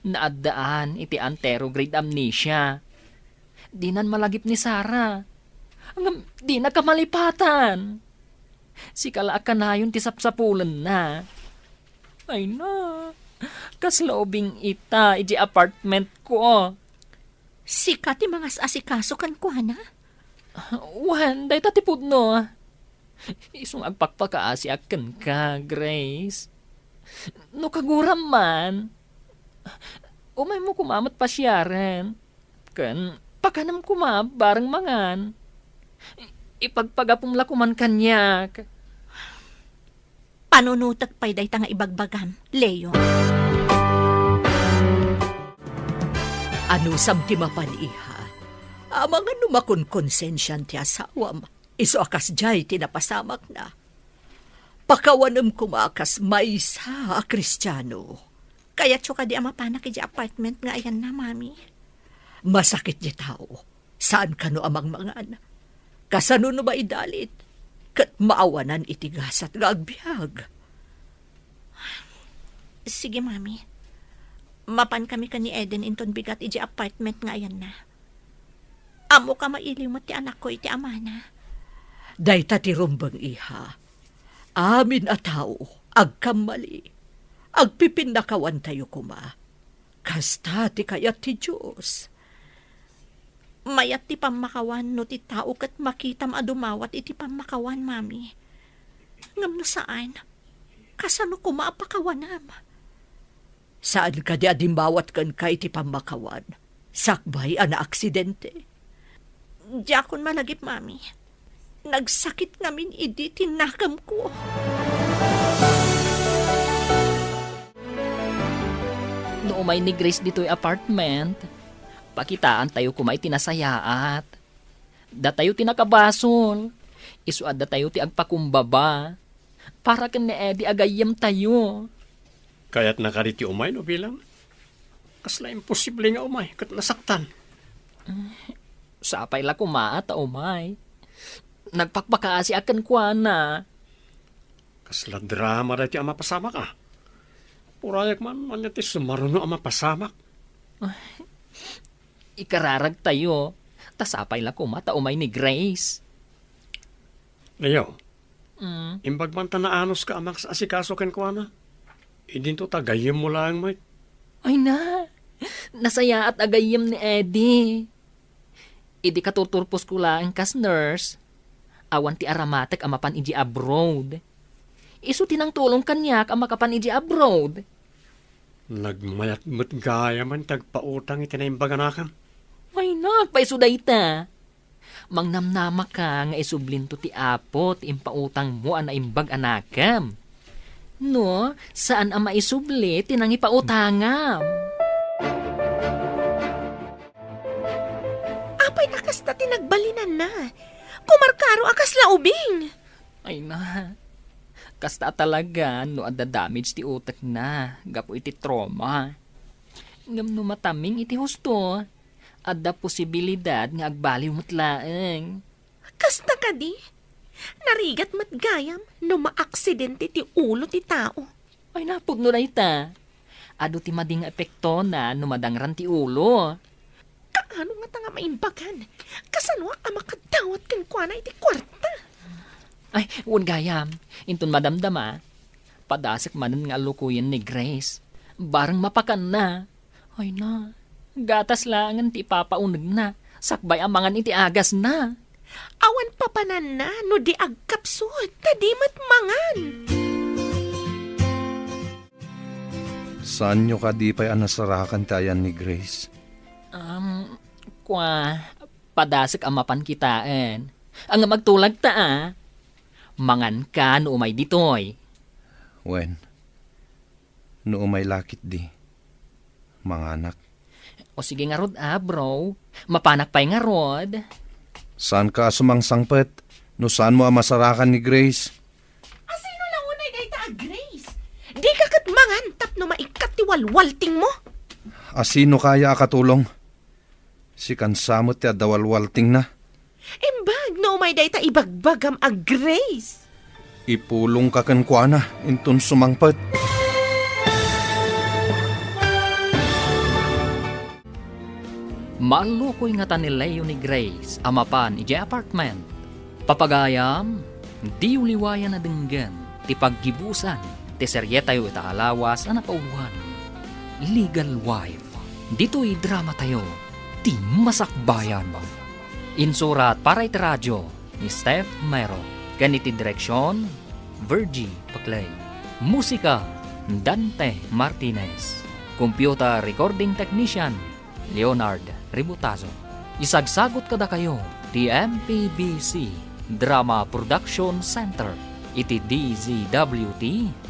Naaddaan iti anterograde amnesia. Dinan malagip ni Sarah. Di na kamalipatan. Si kalaakanayon ti sapsapulan na. Ay na. Kaslaubing ita iti apartment ko. Sika ti mga asikaso kan kuana? Wan, day tatipod no. Isong agpakpakaasi akan ka, Grace. No kaguram man. Umay mo kumamat pa siyaren. Kan, pakanam bareng mangan. Ipagpagapumla kuman kanyak. Panunutag pa'y day nga ibagbagam, Leo. Ano samti mapaniha? Amang ano makon konsensyan ti asawam. Iso akas jay tinapasamak na. Pakawanam kumakas maysa a Kristiyano. Kaya tsuka di amapanak iti apartment nga ayan na, mami. Masakit di tao. Saan ka no amang mangan? Kasano no ba idalit? Kat maawanan itigasat nga agbyag. Sige, mami. Mapan kami ka ni Eden inton bigat iti apartment nga ayan na. Amo ka mailiw mo ti anak ko iti amana. Dayta ti rumbang iha. Amin a tao, agkamali. Agpipindakawan tayo kuma. Kasta ti kayat ti Diyos. Mayat ti pamakawan no ti tao kat makitam adumawat iti pamakawan, mami. Ngam na saan? Kasano ko maapakawanam? Saan ka di adimbawat kan kay ti pamakawan? Sakbay ana aksidente. Diyakon malagip, mami. Nagsakit ngamin idi tinakam ko. No umay ni Grace dito'y apartment. Pakitaan tayo kumay tinasayaat. Da tayo tinakabasol. Isuad da tayo ti agpakumbaba. Para kan ni Eddie agayam tayo. Kaya't nakariti umay no bilang. Kasla imposible nga umay kat nasaktan. Sapay la kumaat umay. Nagpakpakaasi akan kuana. Kasla drama dati ang mapasamak ah. Purayak man ti sumaruno ang mapasamak. Ikararag tayo. Tasapay la kumata umay ni Grace. Leo, imbag man tanaanos ka amak sa asikaso ken kuana. Idin to tagayem mo lang, mate. Ay na. Nasaya at agayam ni Eddie. Idi katuturpos ko lang kas nurse. Awan ti aramatek amapan iji abroad. Isu tinang tulong kanyak ang makapan iji abroad. Nagmayat mo't gaya man tagpautang itinaimbag anakam. Ay nak, paisuday ta. Mangnamnama ka nga isublin to ti apo ti impautang mo ana imbag anakam. No, saan ang maisubli tinang ipautangam? Apay akas ta tinagbalinan na. Kumarkaro akas laubing. Ay na, kasta talaga no ada damage ti utak na, gapo iti trauma. Ngam no mataming iti husto, ada posibilidad nga agbaliw matlaeng. Kasta ka di. Narigat matgayam no maaksidente ti ulo ti tao. Ay napudno na ita. Ado ti mading epekto na numadangran ti ulo. Kaano nga ta nga maimbagan? Kasanwa ang makadawat kan kwa na iti kwarta. Ay, un gayam. Intun madamdama. Padasik manan nga lukuyan ni Grace. Barang mapakan na. Ay na, gatas langan ti papaunag na. Sakbay amangan iti agas na. Awan papanan na no di agkapsot. Tadimat mangan. Saan nyo ka di pa'y anasarakan tayan ni Grace? Padasik amapan kitaan. Ang magtulag ta mangan ka no umay ditoy. Wen, no umay lakit di. Mga anak, O sige nga rod bro. Mapanak pa'y nga rod. saan ka sumangsangpet? No saan mo ang masarakan ni Grace? Asino lang unay kay ta Grace? Di ka kat mangan tapno maikat ti walwalting mo. Asino kaya akatulong? Si kansamot ti adawalwalting na. Imbag no may day ta ibagbagam a Grace. Ipulong ka kankwana, intun sumangpet. Malukoy nga tanilayo ni Grace, amapan ije apartment. Papagayam, di uliwayan na denggan, ti paggibusan, ti serye tayo itaalawas na napauluhan. Legal wife, dito'y drama tayo, ti masakbayan. Insurat para iti radyo ni Steph Mero, ganiti direksyon, Virgie Paclay. Musika, Dante Martinez. Computer recording technician, Leonard Ributazo. Isagsagot kada kayo ti MPBC Drama Production Center iti DZWT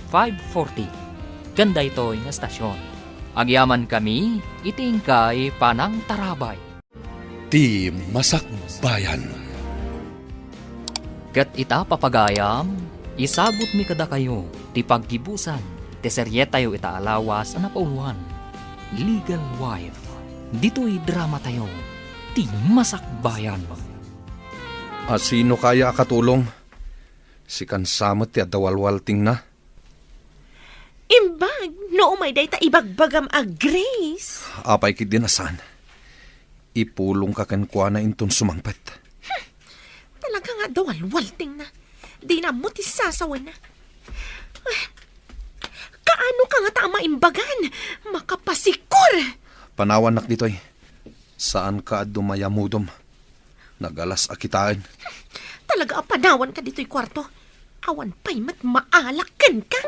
540. Ganda ito nga stasyon. Agyaman kami itingkay panang tarabay. Ti Masakbayan. Kat ita papagayam, isagot mi kada kayo ti paggibusan ti serye tayo itaalawas na pauluhan. Legal wife. Dito'y drama tayo, ti masakbayan. Asino kaya akatulong? Si kansamot ti adawalwalting na. Imbag no umay day ta ibagbagam a Grace. Apay kit dinasan. Ipulong ka kankwana intun sumangpet. Talaga nga daw walwalting na. Di na mo ti sasawan na. Kaano ka nga ta maimbagan? Makapasikur! Panawan nak ditoy. Saan ka dumayamudom? Nagalas akitaan. Talaga apanawan ka dito'y kwarto. Awan pa'y mat maalakan ka.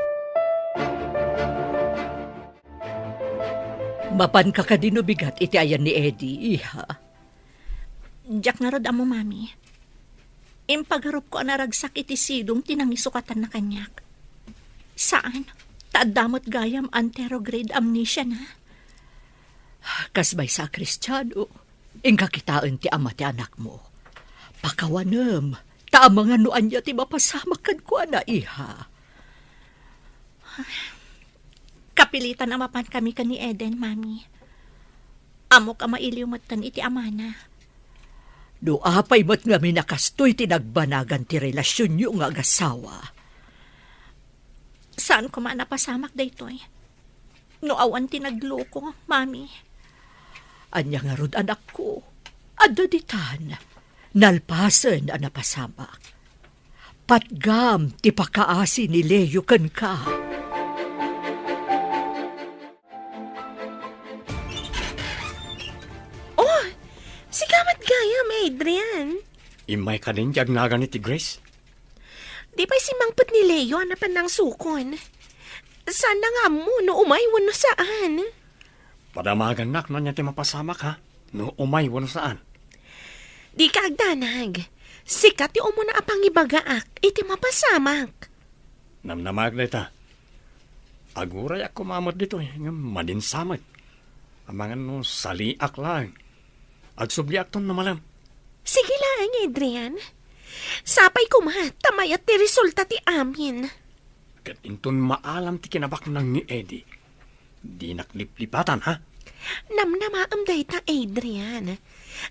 Mapan ka kadino bigat iti ayan ni Eddie, iha. Diyak nga rod amo, mami. Impagarup ko anaragsak iti sidong tinangisukatan na kanyak. Saan? Taadamot gayam anterograde amnesia na. Kasbay sa Kristiyano, ingkakitaan ti ama ti anak mo. Pakawanem, taamangan noan niya ti mapasamakan ko na, iha. Kapilitan amapan kami ka ni Eden, mami. Amo ka mailiwmatan iti amana. Do apay mat nga minakastoy tinagbanagan ti relasyon niyo nga agasawa. Saan ko man napasamak daytoy? No awan tinagloko, mami. Anya nga rod anak ko, adaditan, nalpasen ang napasamak. Patgam ti pakaasi ni Leo kan ka. Oh, sigamat gayam, Adrian. Imay ka din jagnagan ni ti Grace. Di pa'y si Mangput ni Leo anapan ng sukon. Sana nga mo no umaywan no saan. Padamagan nak na niya ti mapasamak ha. No umay wano saan. Di ka agdanag. Sikat ti umo na apang ibagaak, iti mapasamak. Namnamag na ita. Aguray ako mamot dito nga madinsamag. Amangan no saliak lang. Agsubliak ton na malam. Sige lang, Adrian. Sapay ko tamayat ti resulta ti amin. Kat inton maalam ti kinabak ng ni Eddie. Di nakliplipatan ha. Namnamaam day ta, Adrian.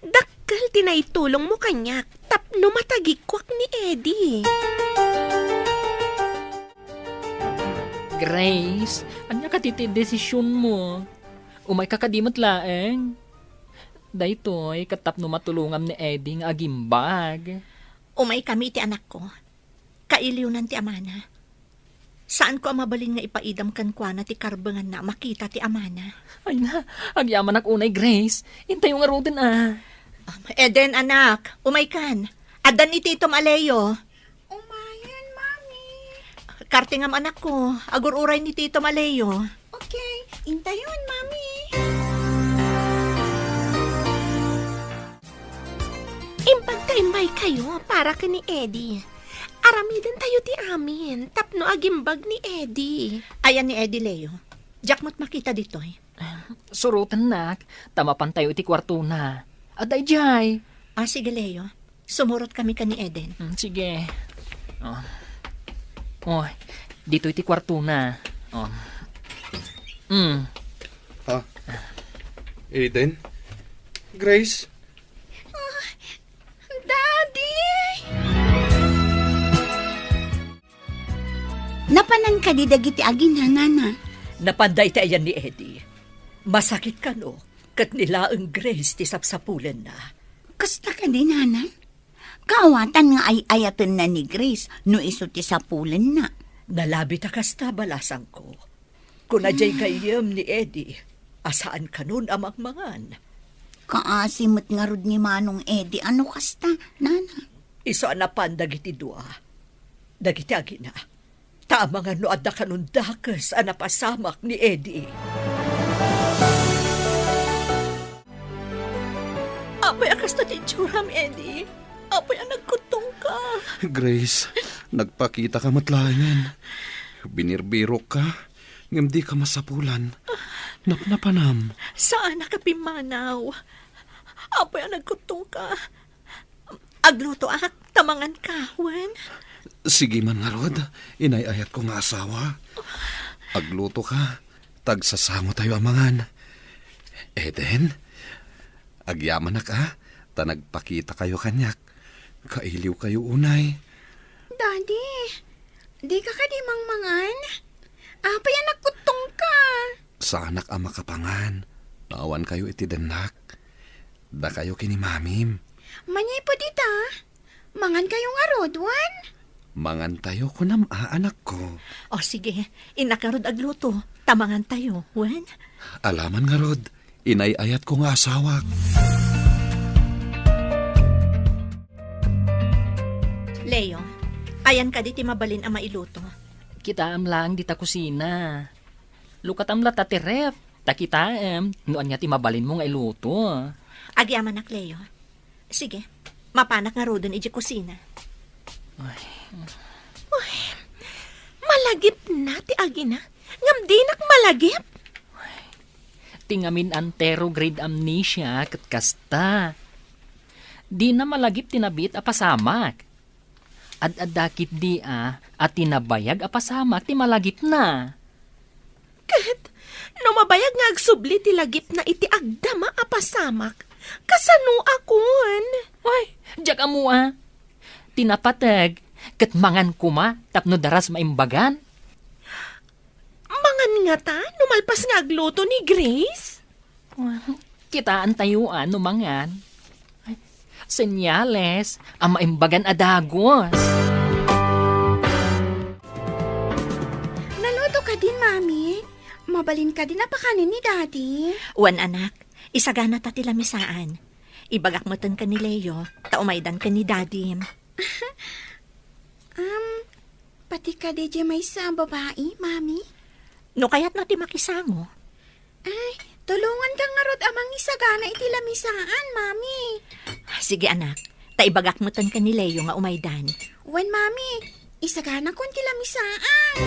Dakkel tinaitulong mo kanyak, tapno matagikwak ni Eddie. Grace, anya ka titi desisyon mo? Umay ka kadimot laeng. Daytoy, katapno matulungan ni Eddie nga agimbag. Umay kami ti anak ko. Kailiw nan ti amana. Saan ko amabalin nga ipaidam kan kwa na ti karbangan na makita ti amana? Ay na, agyaman ak unay, Grace. Intay yung arutin Eden, anak, umay kan. Adan ni Tito Maleo. Umayan, Mami. Kartingam anak ko, agururay ni Tito Maleo. Okay, intayon, Mami. Impagkaimbay kayo para ka ni Eddie. Aramidan tayo ti amin, tapno agimbag ni Eddie. Ayan ni Eddie Leo. Jack mo't makita dito eh. Surutan nak, tamapan tayo iti kwarto na. Aday jay. Sige Leo, sumurot kami ka ni Eden. Sige. Oh, dito iti kwarto na. Oh. Ha? Eden? Grace? Daddy! Napanan ka di dagiti agin ha, nana. Napanday ta ayan ni Eddie. Masakit ka no, kat nila ang Grace ti sapsapulan na. Kasta ka di, nana. Kaawatan nga ay ayatan na ni Grace no iso ti sapulan na. Nalabi ta kasta balasang ko. Kung ajay kayam ni Eddie, asaan ka nun amang mangan? Kaasimot nga rod ni Manong Eddie, ano kasta, nana? Iso anapan dagiti dua. Dagiti agina. Tama nga no adda kanun dakas anapasamak ni Eddie. Apay akas na ti Churam, Eddie. Apay ang nagkutong ka. Grace, nagpakita ka matlayan. Binirbirok ka. Ngam di ka masapulan. Napnapanam. Saan nakapimanaw? Apay ang nagkutong ka. Agluto ak, tamangan kahwan. Sige man nga rod, inayayat ko nga asawa. Agluto ka, tagsasango tayo amangan. Eden, agyaman na ka, ta nagpakita kayo kanyak. Kailiw kayo unay. Daddy, di ka kadimang mangan? Apa yan nagkutong ka? Sa anak ang makapangan, naawan kayo iti denak. Da kayo kini mamim. Manyay po dita. Mangan kayong arodwan? Mangan tayo ko nam anak ko. Sige, inakarod agluto. Tamangan tayo, wen? Alaman nga rod, inayayat ko nga asawa. Leo, ayan ka di ti mabalin ang mailuto. Kita lang di ta kusina. Lukat am lata ti ref. Takita noan nga ti mabalin mo nga iluto. Agyaman ak, Leo. Sige, mapanak nga rodon iji kusina. Malagip na ti agina. Ngam di nak malagip. Tingamin antero grade amnesia kat kasta. Di na malagip tinabit apasamak. Ad-adakit di at tinabayag apasamak ti malagip na. Kat, no mabayag nga agsubli ti lagip na iti agdama apasamak. Kasano akon? Ay, diyak amo Tinapatag, kat mangan kuma, tapno daras maimbagan. Mangan nga ta, numalpas nga agluto ni Grace? Kitaan tayuan no mangan. Ay, senyales, ang maimbagan adagos. Naluto ka din, Mami. Mabalin ka din napakanin ni Daddy. Wan anak, isagana ta ti lamisaan. Ibagak mo ka ni Leo, taumaidan ka ni Daddy. Pati ka di may sa babae, Mami? No kayat na ti makisango. Ay, tulungan ka nga rod amang isagana iti lamisaan, mami. Sige anak, taibagak mo tan ka ni Leo nga umaydan. Wen, mami, isagana ko iti lamisaan.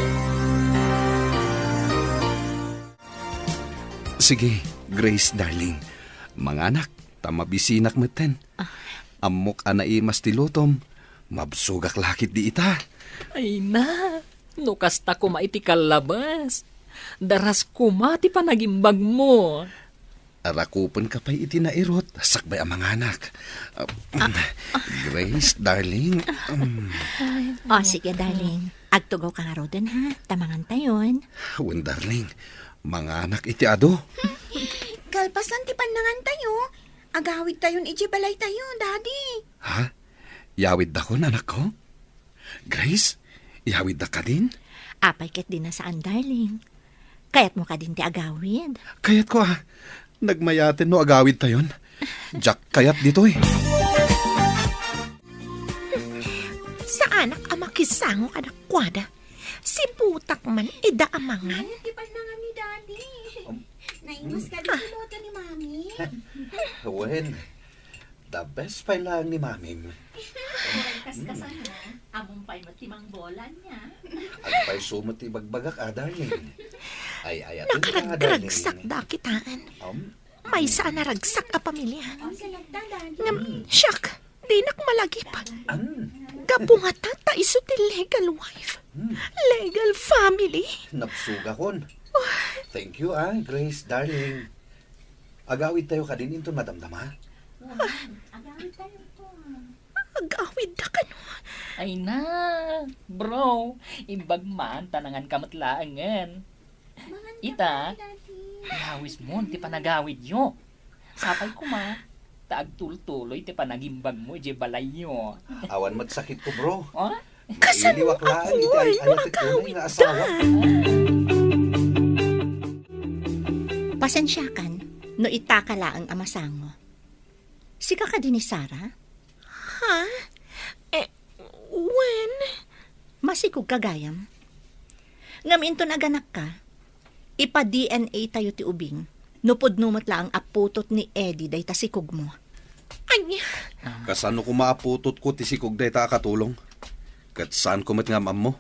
Sige, Grace, darling. Mga anak, tamabisinak meten. Amok anai mas tilutom. Mabsugak lakit di ita. Ay na, nukas ta kuma iti kalabas. Daras kuma ti panagimbag mo. Arakupan ka pa'y iti nairot. Sakbay ang mga anak. Grace, darling. O sige darling, agtugaw ka nga rodan ha, tamangan tayon. Wen, darling. Mga anak iti ado. Kalpasan ti panangan tayo. Agawid tayon iti balay tayo, daddy. Ha? Yawid da ko, anak ko? Grace, yawid da ka din? Apay ket din na saan darling. Kayat mo ka din ti agawid. Kayat ko nagmayatin no agawid tayon. Jack kayat dito eh. Sa anak amakisango anak kwada. Si butak man idaamangan. Di panangan ni daddy. Naimas ka din luto ni mami. Wen, the best pa lang ni mami. Among pa'y matimang bolan niya. Agpay sumot ibagbagak, darling. Ay, atin ka, darling. Nakaragsak da kitaan. May saan naragsak a pamilya. Ngam, siyak, di nak malagipan. Gabungata ta iso ti legal wife. Legal family. Napsuga kon. Thank you, Grace, darling. Agawid tayo ka din into madamdama. Agawid da ka no. Ay na, bro, imbag man tanangan kamatlaangan. Ita, ihawis mo, ti panagawid yo. Sapay ko ma, taag tultuloy ti panagimbag mo, je balay yo. Awan matsakit ko, bro. Oh? Iliwak lang, iti ayat at tunay nga asawa. Pasensyakan, no itakala ang amasango. Sika ka din ni Sarah? Ha? When? Masikog kagayam. Ngam into naganak ka, ipa-DNA tayo ti ubing. Nupod numot lang ang aputot ni Eddie day tasikog mo. Anya? Kasano ko maaputot ko tisikog day ta katulong? Kat saan ko mat nga mam mo?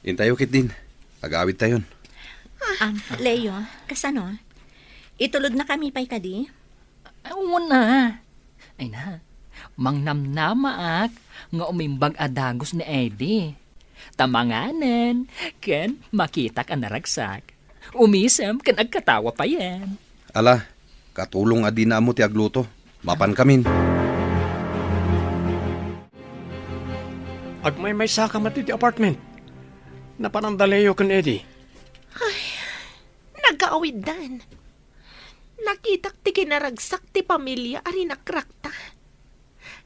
Intayo kit din. Agawid tayon. Leo, kasano? Itulod na kami pa'y kadi? Una. Ay na, mangnamnamaak nga umimbag adagos ni Eddie. Tamanganan, ken makita ka naragsak. Umisem, ken agkatawa pa yan. Ala, katulong adi na mo ti agluto. Mapan kamin. Agmay sa kamat iti apartment. Napanandalayo kan Eddie. Nagaawid dan. Nakitak ti kinaragsak ti pamilya ari nakrakta.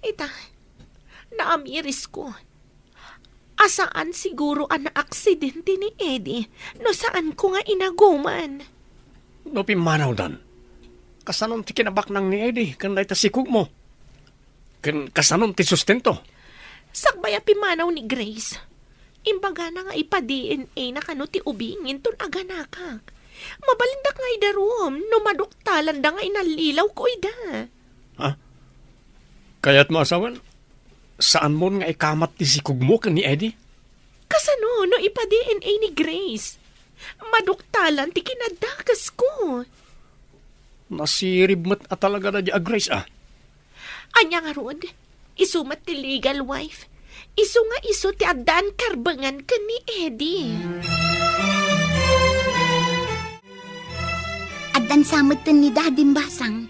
Ita, naamiris ko. Asaan siguro ang aksidente ni Eddie no saan ko nga inaguman. No pimanaw dan. Kasanon ti kinabaknang ni Eddie kan day tasikog mo. Kan kasanon ti sustento. Sakbaya pimanaw ni Grace. Imbaga na nga ipa-DNA na kano ti ubingin ton aganakak. Mabalindak nga idarom, no maduktalan da nga inalilaw ko ida. Ha? Kaya't maasawan, saan mo nga ikamat ti sikog mo kan ni Eddie? Kasano no ipa-DNA ni Grace? Maduktalan ti kinadakas ko. Nasirib mat at talaga na di Grace Anya nga rod, isumat ti legal wife. Isu nga isu ti adan karbangan ka ni Eddie. Adan samot ni Daddy Basang.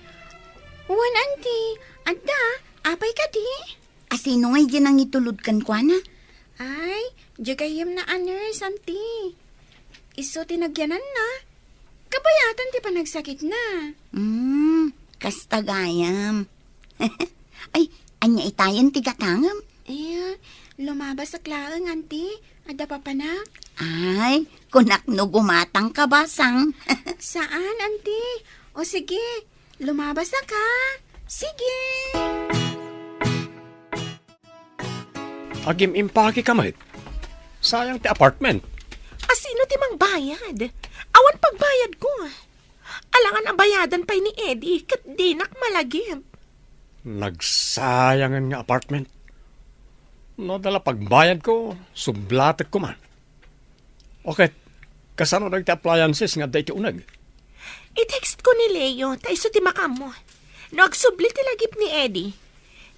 Wan, auntie. Adda, apay ka di? Asino nga yan ang itulod kan kwa na? Ay, jagayim na nurse, auntie. Iso tinagyanan na. Kabayatan ti panagsakit na. Kastagayam. Ay, anya itayan tigatangam. Iya, lumabas sa klaang, auntie. Adda pa panak. Ay, kunak no gumatang ka Basang. Saan, auntie? O sige, lumabas na ka. Sige. Agim impake kamay. Sayang ti apartment. Asino ti mang bayad. Awan pagbayad ko. Alangan ang bayadan pa ni Eddie kat dinak malagim. Nagsayangan nga apartment. No, dala pagbayad ko, sublatek ko man. Okay, kasano nagti appliances nga dahi ti unag? I-text ko ni Leo, ta iso ti makam mo. No, agsubli ti lagip ni Eddie.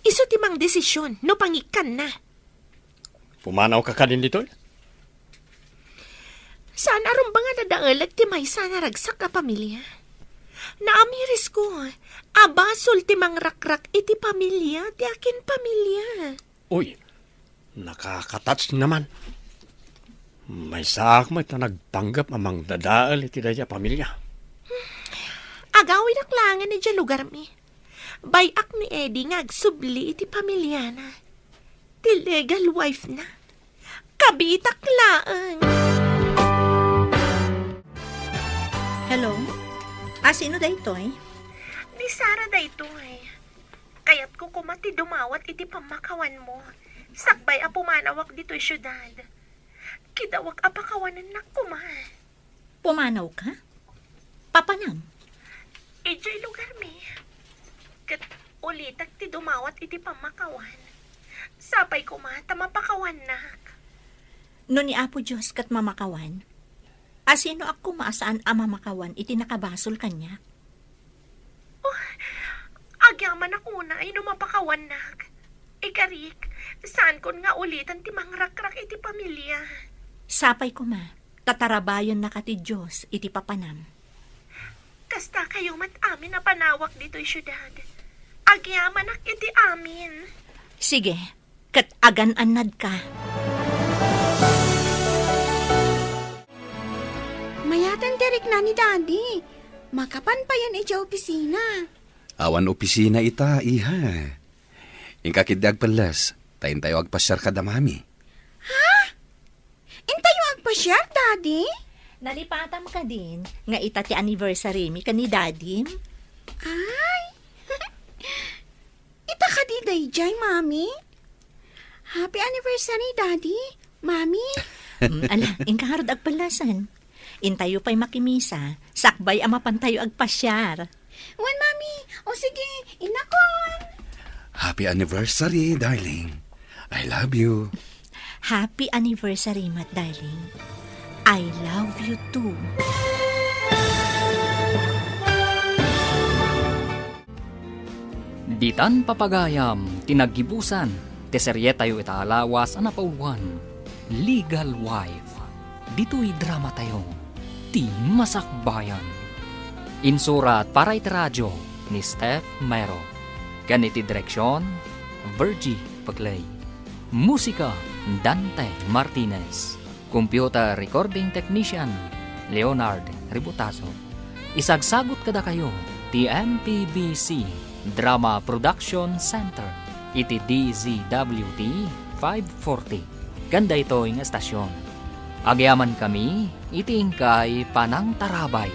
Iso ti mang desisyon, no pangikan na. Pumanaw ka ka din dito? Saan aron ba nga nadaalag ti may sana ragsak ka pamilya? Naamiris ko, abasol ti mang rakrak iti pamilya, ti akin pamilya. Uy, nakakatats naman. May sak mo ito nagpanggap amang dadaal iti daya pamilya. Agawin aklangan na dyan lugar mi. Bayak ni Eddie nga agsubli iti pamilya na. Ti legal wife na. Kabitak laang. Hello? Sino da ito eh? Ni Sarah da ito eh. Kaya't ko kumati dumawat iti pamakawan mo. Sakbay a pumanawak dito'y syudad. Kidawak a pakawanan na kuma. Pumanaw ka? Papanam? Ijay lugar mi. Kat ulitak ti dumawat iti pamakawan. Sapay kumata mapakawan nak. No ni Apo Diyos kat mamakawan. Sino ako maasaan ang mamakawan iti nakabasol kanya? Agyaman ako na ay numapakawan nak. Ikarik, saan kon nga ulitan ti mangrakrak iti pamilya. Sapay ko ma, tatarabayon na ka ti Diyos iti papanam. Kasta kayo mat amin na panawak dito'y syudad. Agyaman nak iti amin. Sige, kat agan-anad ka. Mayatan direk na ni Daddy. Makapan pa yan iti opisina. Awan opisina ita, iha. Ingkakidag palas, tayin tayo agpasyar ka da mami. Intayo agpa-share, Daddy? Nalipatam ka din, nga ita ti anniversary mi ka ni Daddy. Ay! Ita ka di dayjay, Mami? Happy anniversary, Daddy. Mami? Ala, ingkaharod agpalasan. Intayo pa'y makimisa, sakbay ama pantayo agpasyar. Wan, Mami. O sige, inakon. Happy anniversary, darling. I love you. Happy anniversary, Mat darling. I love you too. Ditan papagayam, tinaggibusan, teserye tayo itaalawas ang napauluan. Legal Wife. Dito'y drama tayo. Ti Masakbayan. Insurat para iti radyo ni Steph Mero. Ganiti direksyon, Virgie Paglay. Musika, Dante Martinez. Computer Recording Technician, Leonard Ributaso. Isagsagot kada kayo, ti MPBC Drama Production Center. Iti DZWT 540. Ganda ito yung estasyon. Agyaman kami, iti ingkay Panang Tarabay.